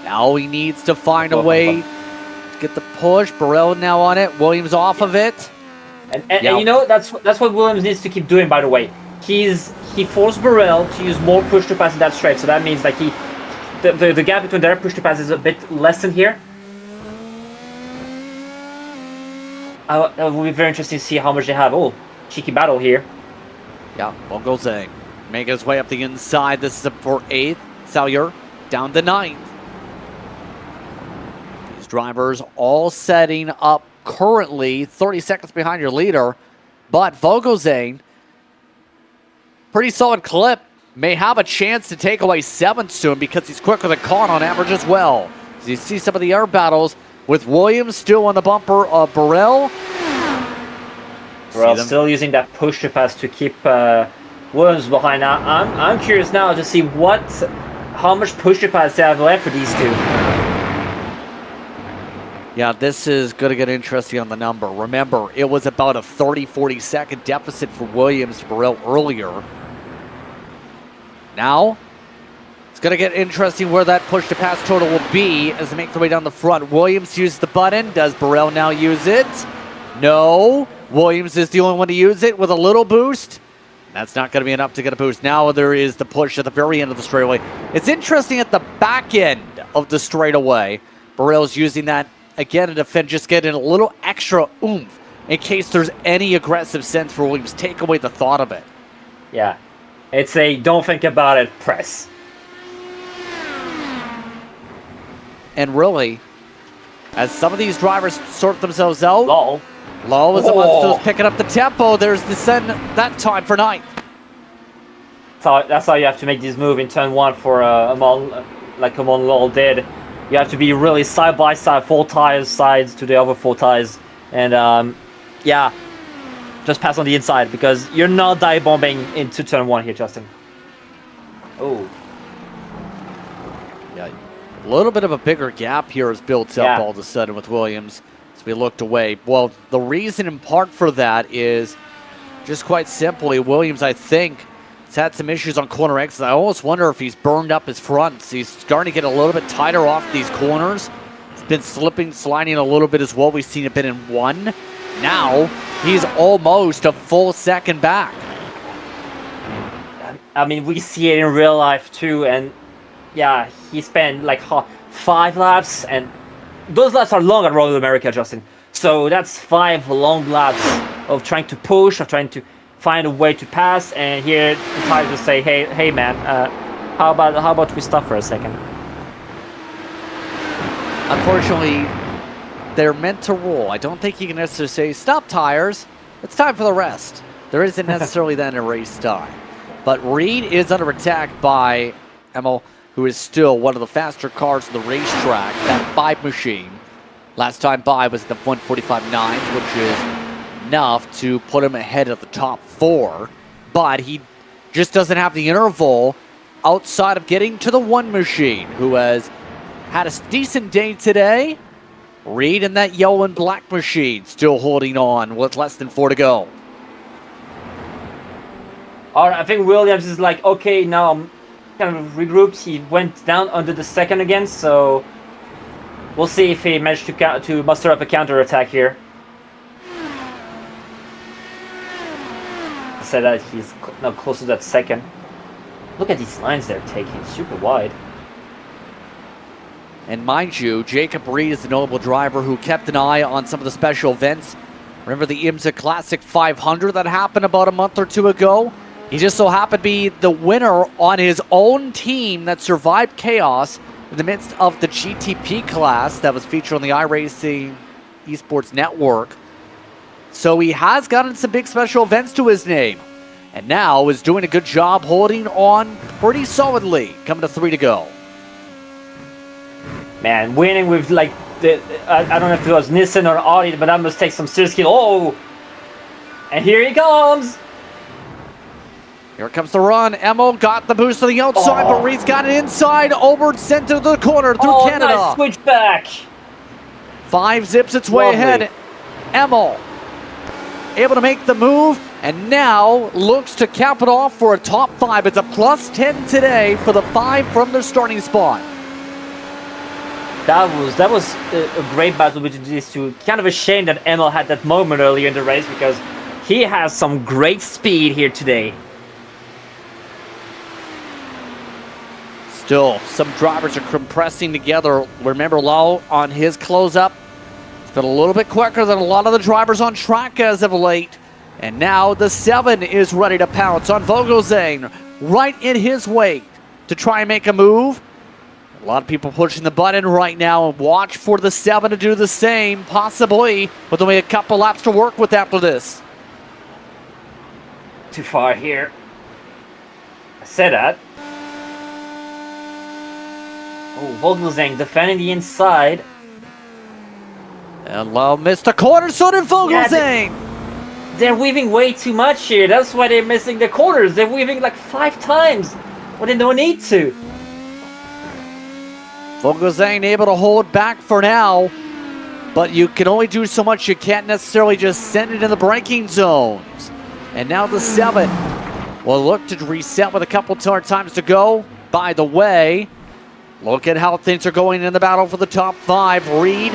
Now he needs to find a way to get the push. Burrell now on it. Williams off of it. And you know, that's what Williams needs to keep doing, by the way. He forced Burrell to use more push to pass in that straight. So that means like the gap between their push to pass is a bit less in here. That will be very interesting to see how much they have. Oh, cheeky battle here. Yeah, Vogelsang making his way up the inside. This is for 8th. Salyer down to 9th. These drivers all setting up currently 30 seconds behind your leader. But Vogelsang, pretty solid clip. May have a chance to take away 7th soon because he's quicker than Con on average as well. As you see some of the air battles with Williams still on the bumper of Burrell. Burrell still using that push to pass to keep Williams behind. Now I'm curious now to see how much push to pass they have left for these two. Yeah, this is going to get interesting on the number. Remember, it was about a 30-40 second deficit for Williams to Burrell earlier. Now, it's going to get interesting where that push-to-pass total will be as they make their way down the front. Williams used the button. Does Burrell now use it? No. Williams is the only one to use it with a little boost. That's not going to be enough to get a boost. Now there is the push at the very end of the straightaway. It's interesting at the back end of the straightaway. Burrell's using that again to defend, just getting a little extra oomph in case there's any aggressive sense for Williams. Take away the thought of it. Yeah. It's a don't think about it press. And really, as some of these drivers sort themselves out, Low is the one still picking up the tempo. There's the send that time for 9th. That's how you have to make this move in turn 1 for like Amon Lowell did. You have to be really side by side, 4 tires sides to the other 4 tires. And yeah, just pass on the inside because you're not dive bombing into turn 1 here, Justin. Oh. Yeah, a little bit of a bigger gap here is built up all of a sudden with Williams as we looked away. Well, the reason in part for that is just quite simply, Williams, I think, has had some issues on corner exits. I almost wonder if he's burned up his fronts. He's starting to get a little bit tighter off these corners. He's been slipping, sliding a little bit as well. We've seen it been in 1. Now, he's almost a full second back. I mean, we see it in real life too, and yeah, he spent like 5 laps, and those laps are long at Road America, Justin. So that's 5 long laps of trying to push, of trying to find a way to pass, and here the tires just say, hey man, how about we stop for a second? Unfortunately, they're meant to roll. I don't think you can necessarily say, stop tires, it's time for the rest. There isn't necessarily then a race time. But Reed is under attack by Emil, who is still one of the faster cars on the racetrack. That 5 machine, last time by was the 145.9, which is enough to put him ahead of the top 4. But he just doesn't have the interval outside of getting to the 1 machine, who has had a decent day today. Reed in that yellow and black machine still holding on with less than 4 to go. All right, I think Williams is like, okay, now I'm kind of regrouped. He went down under the second again, so we'll see if he managed to muster up a counter attack here. I said that he's now close to that second. Look at these lines they're taking, super wide. And mind you, Jacob Reed is the notable driver who kept an eye on some of the special events. Remember the IMSA Classic 500 that happened about a month or 2 ago? He just so happened to be the winner on his own team that survived chaos in the midst of the GTP class that was featured on the iRacing eSports network. So he has gotten some big special events to his name. And now is doing a good job holding on pretty solidly. Coming to 3 to go. Man, winning with like I don't know if it was Nissan or Audi, but that must take some serious skill. Oh, and here he comes. Here comes the run. Emil got the boost to the outside, but Reed's got it inside. Over sent to the corner through Canada. Nice switchback. 5 zips its way ahead. Emil able to make the move, and now looks to cap it off for a top 5. It's a plus 10 today for the 5 from their starting spot. That was a great battle between these two. Kind of a shame that Emil had that moment earlier in the race because he has some great speed here today. Still, some drivers are compressing together. Remember, Lau on his close-up been a little bit quicker than a lot of the drivers on track as of late. And now the 7 is ready to pounce on Vogelsang, right in his wake to try and make a move. A lot of people pushing the button right now, and watch for the 7 to do the same, possibly, with only a couple laps to work with after this. Too far here. I said that. Oh, Vogelsang defending the inside. And Lowe missed the corner, so did Vogelsang. Yeah, they're weaving way too much here. That's why they're missing the corners. They're weaving like 5 times when they don't need to. Vogelsang able to hold back for now, but you can only do so much. You can't necessarily just send it in the braking zones. And now the 7 will look to reset with a couple times to go. By the way, look at how things are going in the battle for the top 5. Reed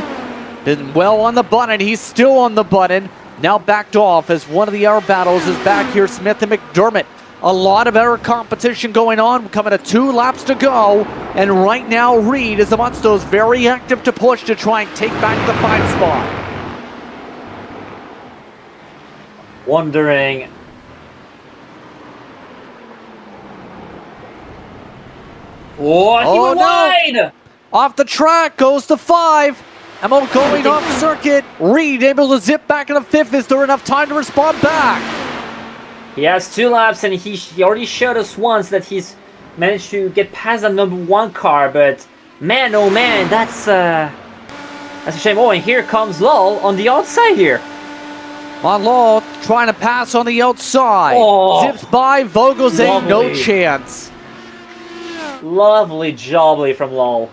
been well on the button. He's still on the button. Now backed off as one of the air battles is back here. Smith and McDermott. A lot of air competition going on. Coming to 2 laps to go. And right now Reed is amongst those very active to push to try and take back the 5 spot. Wondering. Oh, he went wide! Off the track goes the 5. Emil going off circuit. Reed able to zip back in the 5th. Is there enough time to respond back? He has 2 laps, and he already showed us once that he's managed to get past the number 1 car. But man, oh man, that's a shame. Oh, and here comes Lowe on the outside here. On Lowe trying to pass on the outside. Oh, zips by Vogelsang, no chance. Lovely jobbly from Lowe.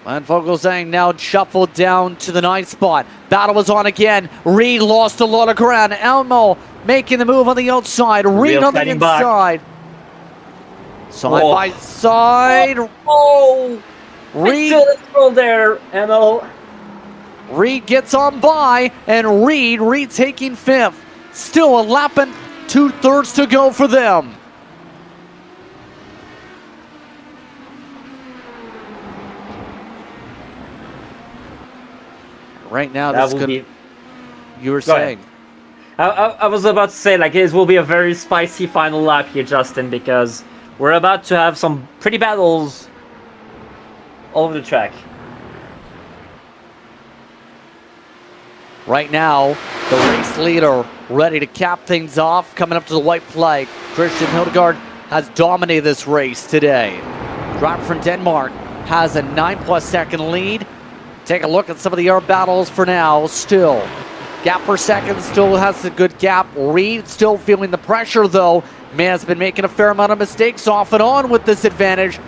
And Vogelsang now shuffled down to the 9th spot. Battle was on again. Reed lost a lot of ground. Elmo making the move on the outside. Reed on the inside. Side by side. Oh, Reed there, Elmo. Reed gets on by, and Reed retaking 5th. Still a lap and 2/3 to go for them. Right now, this could be. You were saying. I was about to say, like, this will be a very spicy final lap here, Justin, because we're about to have some pretty battles all over the track. Right now, the race leader ready to cap things off, coming up to the white flag. Christian Hildegard has dominated this race today. Driver from Denmark has a 9+ second lead. Take a look at some of the air battles for now. Still, gap per second still has a good gap. Reed still feeling the pressure, though. Man has been making a fair amount of mistakes off and on with this advantage.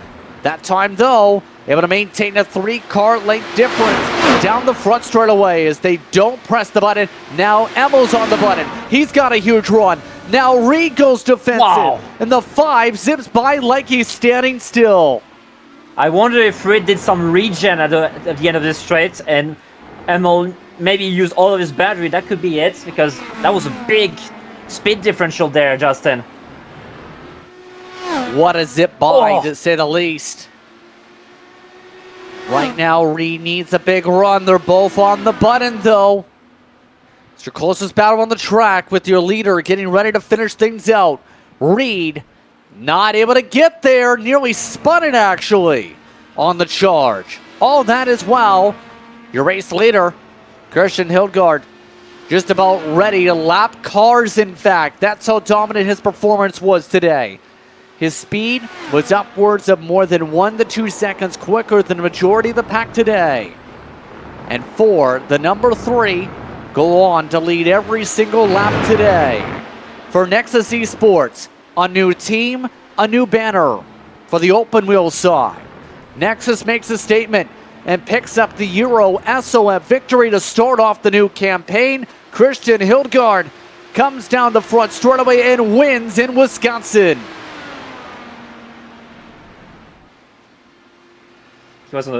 That time, though, able to maintain a 3-car length difference down the front straight away as they don't press the button. Now Emil's on the button. He's got a huge run. Now Reed goes defensive. Wow. And the 5 zips by like he's standing still. I wonder if Reed did some regen at the end of this straight and Emil maybe used all of his battery. That could be it, because that was a big speed differential there, Justin. What a zip by, to say the least. Right now, Reed needs a big run. They're both on the button, though. It's your closest battle on the track with your leader getting ready to finish things out. Reed not able to get there. Nearly spun it, actually, on the charge. All that as well. Your race leader, Christian Hildegard, just about ready to lap cars, in fact. That's how dominant his performance was today. His speed was upwards of more than 1 to 2 seconds quicker than the majority of the pack today. And the number 3 go on to lead every single lap today. For Nexus eSports, a new team, a new banner for the open wheel side. Nexus makes a statement and picks up the Euro SOF victory to start off the new campaign. Christian Hildegard comes down the front straightaway and wins in Wisconsin.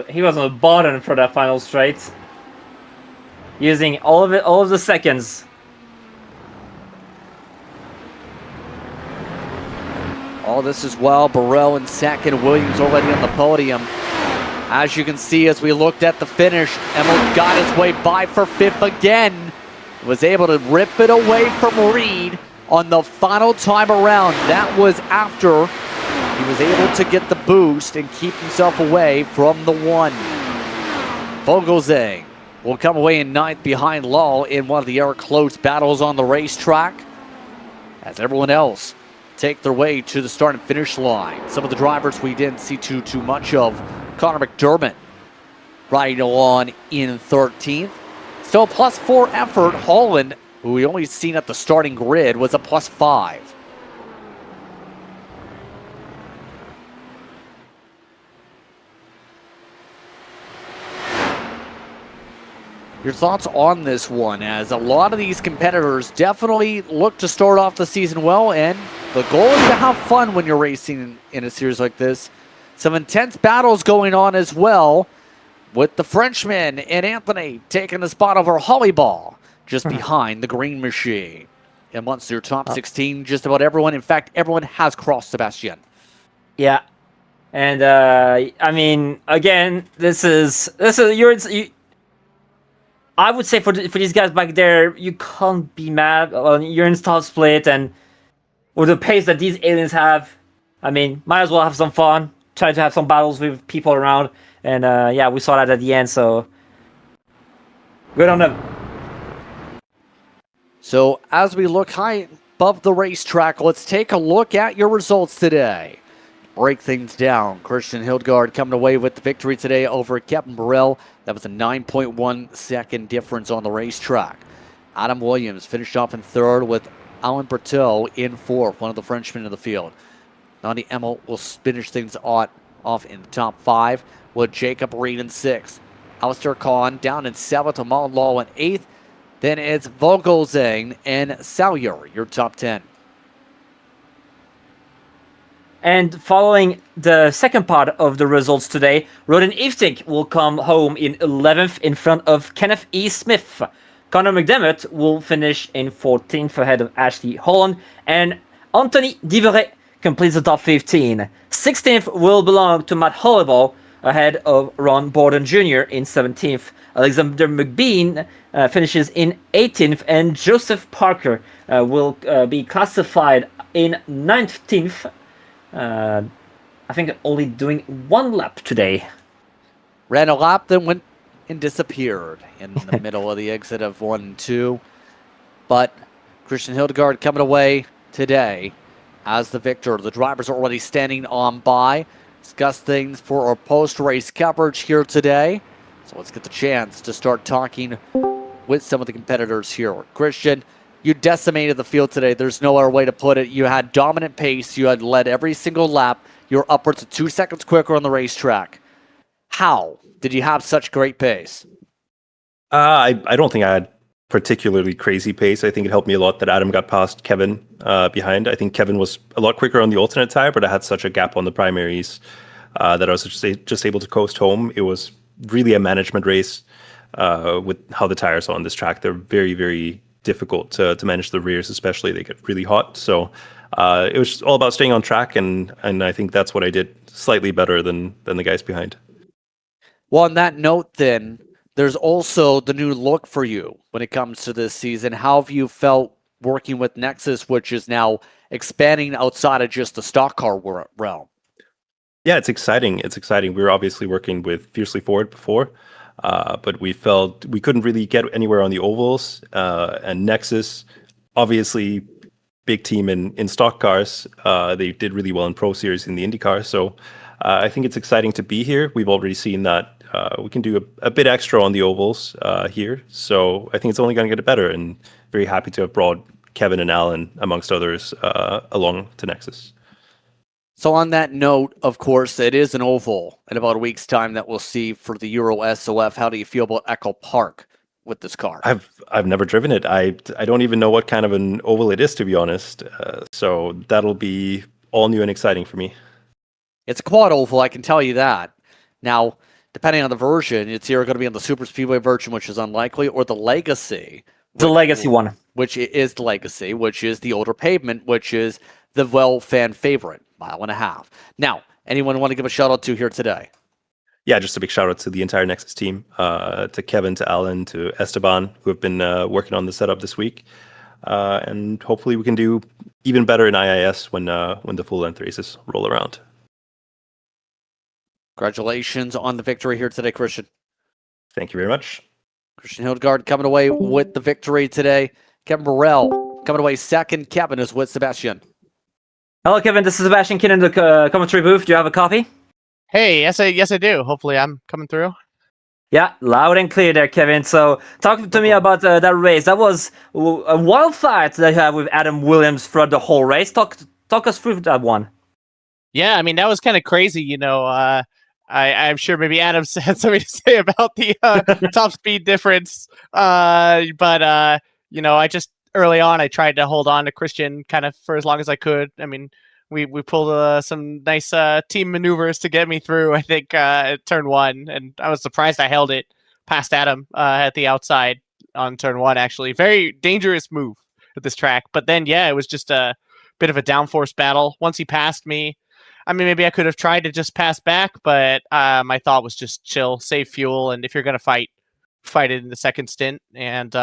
He was on the bottom for that final straight, using all of the seconds. All this as well. Burrell in second. Williams already on the podium. As you can see, as we looked at the finish, Emil got his way by for 5th again. Was able to rip it away from Reed on the final time around. That was after he was able to get the boost and keep himself away from the 1. Vogelsang will come away in 9th behind Lal in one of the close battles on the racetrack, as everyone else take their way to the start and finish line. Some of the drivers we didn't see too much of. Connor McDermott riding along in 13th. Still a +4 effort. Holland, who we only seen at the starting grid, was a +5. Your thoughts on this one, as a lot of these competitors definitely look to start off the season well, and the goal is to have fun when you're racing in a series like this. Some intense battles going on as well, with the Frenchman and Anthony taking the spot over Hollyball just behind the green machine. And once your top 16, just about everyone, in fact, everyone has crossed Sébastien. Yeah. And, I mean, again, I would say for these guys back there, you can't be mad. You're in start split, and with the pace that these aliens have, I mean, might as well have some fun. Try to have some battles with people around. And yeah, we saw that at the end, so good on them. So as we look high above the racetrack, let's take a look at your results today. Break things down. Christian Hildgaard coming away with the victory today over Kevin Burrell. That was a 9.1 second difference on the racetrack. Adam Williams finished off in 3rd with Alan Berteau in 4th, one of the Frenchmen in the field. Nani Emil will finish things off in the top 5 with Jacob Reed in 6th. Alistair Kahn down in 7th, Amal Law in 8th. Then it's Vogelsang and Salyer, your top 10. And following the second part of the results today, Roden Iftik will come home in 11th in front of Kenneth E. Smith. Connor McDermott will finish in 14th ahead of Ashley Holland. And Anthony Diveret completes the top 15. 16th will belong to Matt Hollyball ahead of Ron Borden Jr. in 17th. Alexander McBean finishes in 18th, and Joseph Parker will be classified in 19th. I think only doing 1 lap today. Ran a lap, then went and disappeared in the middle of the exit of 1 and 2. But Christian Hildgaard coming away today as the victor. The drivers are already standing on by. Discuss things for our post-race coverage here today. So let's get the chance to start talking with some of the competitors here. Christian, you decimated the field today. There's no other way to put it. You had dominant pace. You had led every single lap. You're upwards of 2 seconds quicker on the racetrack. How did you have such great pace? I don't think I had particularly crazy pace. I think it helped me a lot that Adam got past Kevin behind. I think Kevin was a lot quicker on the alternate tire, but I had such a gap on the primaries that I was just able to coast home. It was really a management race with how the tires are on this track. They're very, very difficult to manage the rears, especially. They get really hot. So it was all about staying on track, and I think that's what I did slightly better than the guys behind. Well, on that note then, there's also the new look for you when it comes to this season. How have you felt working with Nexus, which is now expanding outside of just the stock car realm? Yeah, it's exciting. It's exciting. We were obviously working with Fiercely Forward before, but we felt we couldn't really get anywhere on the ovals. And Nexus, obviously, big team in stock cars. They did really well in Pro Series in the IndyCar. So I think it's exciting to be here. We've already seen that we can do a bit extra on the ovals here. So I think it's only going to get better, and very happy to have brought Kevin and Alan, amongst others, along to Nexus. So on that note, of course, it is an oval in about a week's time that we'll see for the Euro SOF. How do you feel about EchoPark with this car? I've never driven it. I don't even know what kind of an oval it is, to be honest. So that'll be all new and exciting for me. It's a quad oval, I can tell you that. Now, depending on the version, it's either going to be on the Superspeedway version, which is unlikely, or the Legacy. The Legacy one. Which is the Legacy, which is the older pavement, which is the fan favorite, 1.5 miles. Now, anyone want to give a shout out to here today? yeah, just a big shout out to the entire Nexus team, to Kevin, to Alan, to Esteban, who have been working on the setup this week. And hopefully we can do even better in IIS when the full length races roll around. Congratulations on the victory here today, Christian. Thank you very much. Christian Hildegard coming away with the victory today. Kevin Burrell coming away second. Kevin is with Sébastien. Hello, Kevin. This is Sébastien Kin in the commentary booth. Do you have a copy? Hey, yes, I do. Hopefully, I'm coming through. Yeah, loud and clear there, Kevin. So, talk to me about that race. That was a wild fight that you had with Adam Williams throughout the whole race. Talk us through that one. Yeah, I mean, that was kind of crazy. I'm sure maybe Adam had something to say about the top speed difference. But I just early on I tried to hold on to Christian kind of for as long as I could. I mean, we pulled some nice team maneuvers to get me through, I think, at turn one, and I was surprised I held it past Adam at the outside on turn one, actually. Very dangerous move at this track. But then, yeah, it was just a bit of a downforce battle. Once he passed me, I mean, maybe I could have tried to just pass back, but my thought was just chill, save fuel, and if you're going to fight it in the second stint. And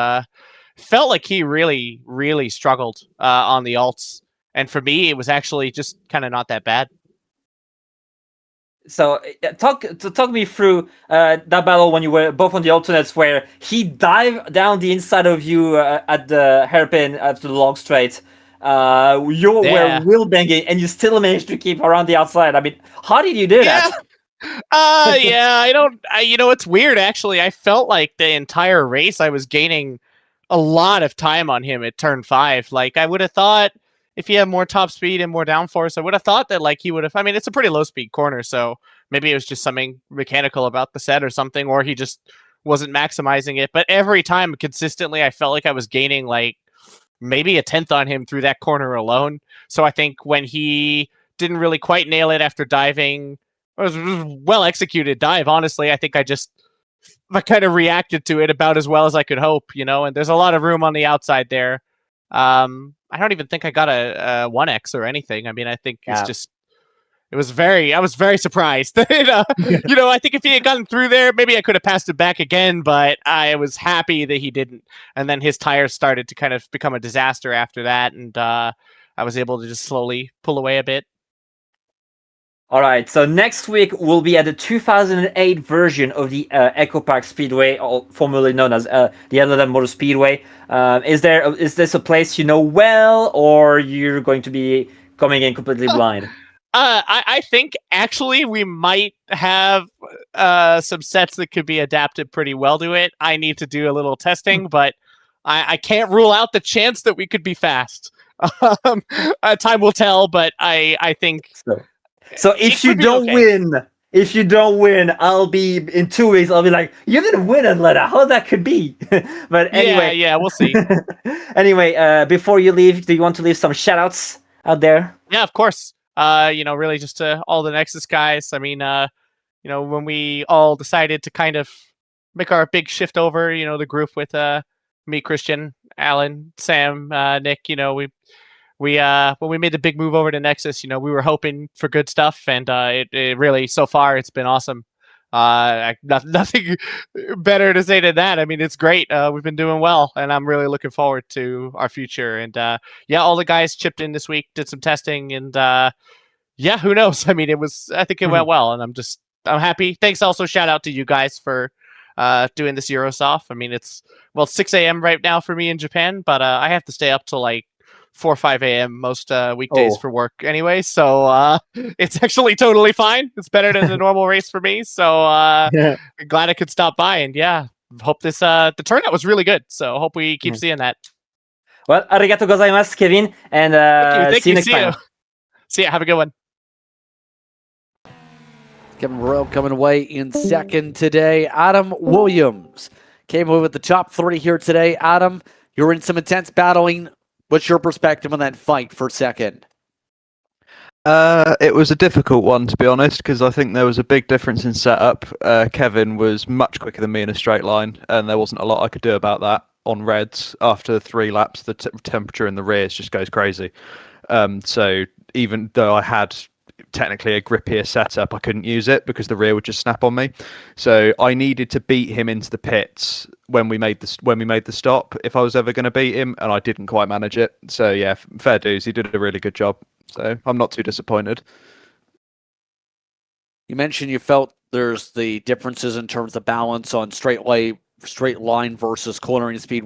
felt like he really, really struggled on the alts. And for me, it was actually just kind of not that bad. So talk me through that battle when you were both on the alternates, where he dived down the inside of you at the hairpin after the long straight. You were wheel banging, and you still managed to keep around the outside. I mean, how did you do that? It's weird, actually. I felt like the entire race I was gaining a lot of time on him at turn 5. Like, I would have thought if he had more top speed and more downforce, I would have thought that like he would have. I mean, it's a pretty low speed corner, so maybe it was just something mechanical about the set or something, or he just wasn't maximizing it. But every time, consistently, I felt like I was gaining like maybe a tenth on him through that corner alone. So I think when he didn't really quite nail it after diving, it was a well executed dive. Honestly, I think I kind of reacted to it about as well as I could hope, and there's a lot of room on the outside there. I don't even think I got a 1x or anything. I mean, I think I was very surprised. I think if he had gotten through there, maybe I could have passed it back again, but I was happy that he didn't. And then his tires started to kind of become a disaster after that. And I was able to just slowly pull away a bit. All right, so next week we'll be at the 2008 version of the EchoPark Speedway, formerly known as the Altena Motor Speedway. Is this a place you know well, or you're going to be coming in completely blind? I think actually we might have some sets that could be adapted pretty well to it. I need to do a little testing, but I can't rule out the chance that we could be fast. Time will tell, but I think... So if you don't win, I'll be in 2 weeks. I'll be like, you didn't win, Atlanta. How that could be? But anyway, yeah, we'll see. Anyway, before you leave, do you want to leave some shout-outs out there? Yeah, of course. Really just to all the Nexus guys. I mean, when we all decided to kind of make our big shift over, the group with me, Christian, Alan, Sam, Nick, when we made the big move over to Nexus, we were hoping for good stuff, and it really, so far, it's been awesome. Nothing better to say than that. I mean, it's great. We've been doing well, and I'm really looking forward to our future. And all the guys chipped in this week, did some testing, and who knows? I mean, I think it went well, and I'm happy. Thanks also, shout out to you guys for doing this EuroSoft. I mean, it's 6 a.m. right now for me in Japan, but I have to stay up till like 4 or 5 a.m. most weekdays for work anyway, so it's actually totally fine. It's better than the normal race for me, so glad I could stop by, and hope this the turnout was really good, so hope we keep seeing that. Well, arigato gozaimasu, Kevin, and thank see you you. next time. See ya, have a good one. Kevin Burrell coming away in second today. Adam Williams came away with the top 3 here today. Adam, you're in some intense battling. What's your perspective on that fight for second? It was a difficult one, to be honest, because I think there was a big difference in setup. Kevin was much quicker than me in a straight line, and there wasn't a lot I could do about that on reds. After 3 laps, the temperature in the rears just goes crazy. So even though I had technically a grippier setup, I couldn't use it because the rear would just snap on me. So I needed to beat him into the pits when we made the stop if I was ever going to beat him, and I didn't quite manage it. So yeah, fair dues. He did a really good job. So I'm not too disappointed. You mentioned you felt there's the differences in terms of balance on straight line versus cornering speed.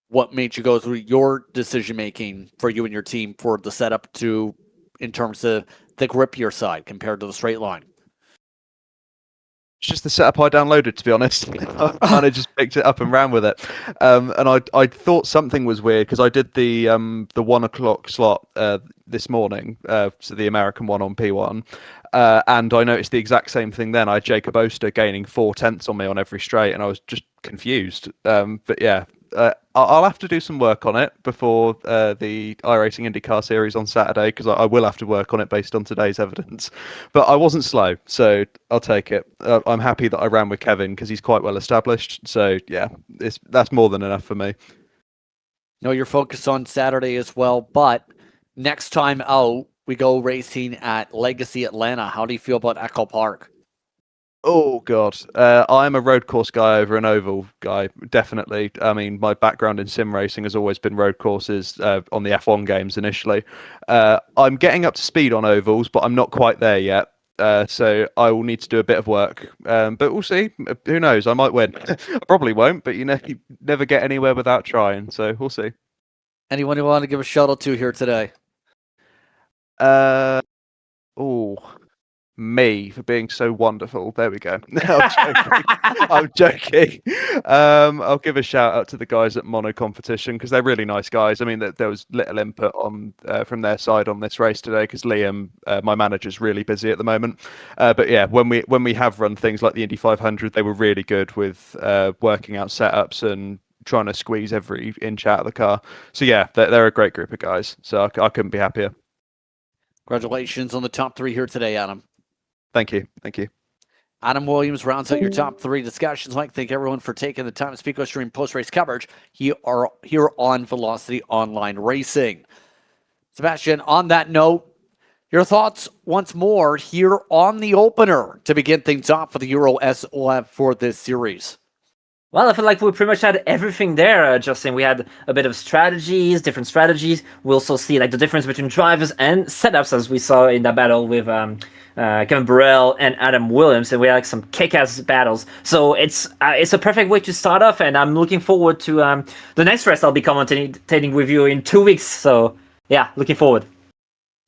What made you go through your decision making for you and your team for the setup in terms of the grippier side compared to the straight line? It's just the setup I downloaded, to be honest. I kind of just picked it up and ran with it. And I thought something was weird because I did the 1 o'clock slot this morning, so the American one on P1. And I noticed the exact same thing then. I had Jacob Oster gaining 4/10 on me on every straight, and I was just confused. But yeah, I'll have to do some work on it before the iRacing IndyCar series on Saturday, because I will have to work on it based on today's evidence. But I wasn't slow, so I'll take it. I'm happy that I ran with Kevin because he's quite well established. So yeah, that's more than enough for me. No, you're focused on Saturday as well, but next time out, we go racing at Legacy Atlanta. How do you feel about EchoPark? Oh, God. I'm a road course guy over an oval guy, definitely. I mean, my background in sim racing has always been road courses on the F1 games initially. I'm getting up to speed on ovals, but I'm not quite there yet. So I will need to do a bit of work. But we'll see. Who knows? I might win. I probably won't, but you never get anywhere without trying. So we'll see. Anyone you want to give a shout out to here today? Me for being so wonderful. There we go. I'm joking. I'll give a shout out to the guys at Mono Competition because they're really nice guys. I mean, there was little input on from their side on this race today because Liam, my manager's really busy at the moment. But yeah, when we have run things like the Indy 500, they were really good with working out setups and trying to squeeze every inch out of the car. So yeah, they're a great group of guys. So I couldn't be happier. Congratulations on the top 3 here today, Adam. Thank you. Adam Williams rounds out your top 3 discussions. Mike, thank everyone for taking the time to speak with stream post-race coverage here on Velocity Online Racing. Sébastien, on that note, your thoughts once more here on the opener to begin things off for the Euro SOF for this series. Well, I feel like we pretty much had everything there, Justin. We had a bit of different strategies. We also see like the difference between drivers and setups, as we saw in that battle with Kevin Burrell and Adam Williams, and we had like some kick-ass battles. So it's a perfect way to start off, and I'm looking forward to the next race I'll be commentating with you in 2 weeks. So yeah, looking forward.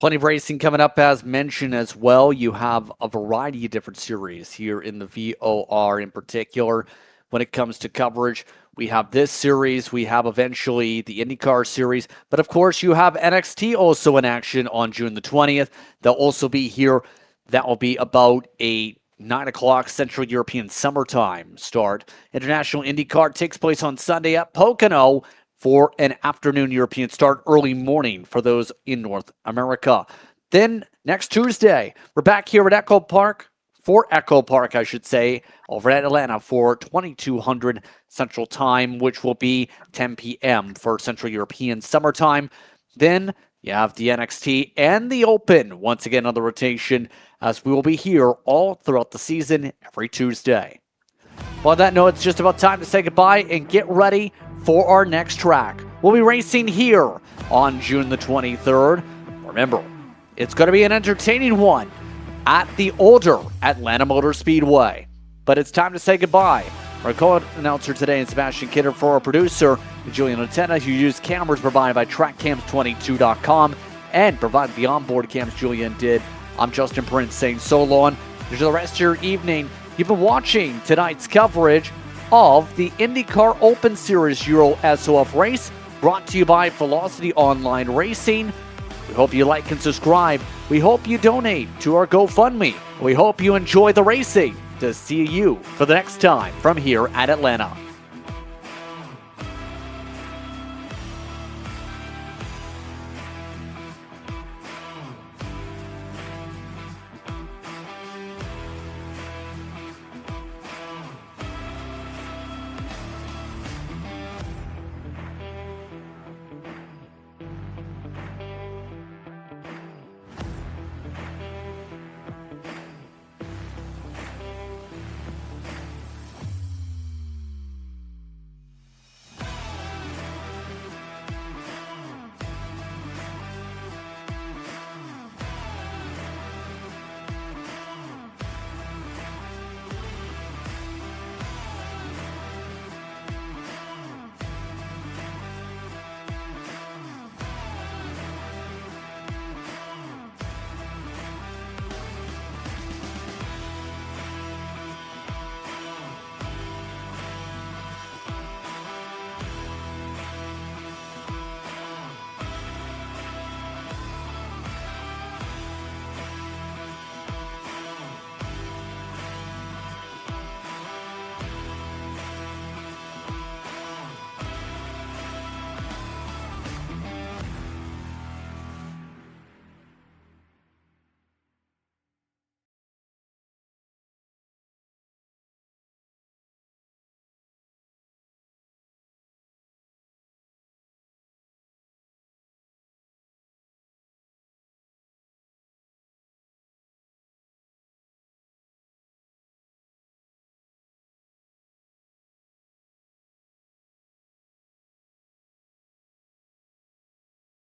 Plenty of racing coming up, as mentioned as well. You have a variety of different series here in the VOR in particular. When it comes to coverage, we have this series, we have eventually the IndyCar series, but of course you have NXT also in action on June the 20th. They'll also be here. That will be about a 9 o'clock Central European summertime start. International IndyCar takes place on Sunday at Pocono for an afternoon European start, early morning for those in North America. Then next Tuesday, we're back here at EchoPark, I should say, over at Atlanta for 2200 Central Time, which will be 10 p.m. for Central European summertime. Then you have the NXT and the Open once again on the rotation, as we will be here all throughout the season every Tuesday. Well, on that note, it's just about time to say goodbye and get ready for our next track. We'll be racing here on June the 23rd. Remember, it's going to be an entertaining one at the older Atlanta Motor Speedway. But it's time to say goodbye. Our co-announcer today is Sébastien Kidder, for our producer, Julien, who used cameras provided by TrackCams22.com and provided the onboard cams Julien did. I'm Justin Prince saying so long. Enjoy the rest of your evening. You've been watching tonight's coverage of the IndyCar Open Series Euro SOF race, brought to you by Velocity Online Racing. We hope you like and subscribe. We hope you donate to our GoFundMe. We hope you enjoy the racing. To see you for the next time from here at Atlanta.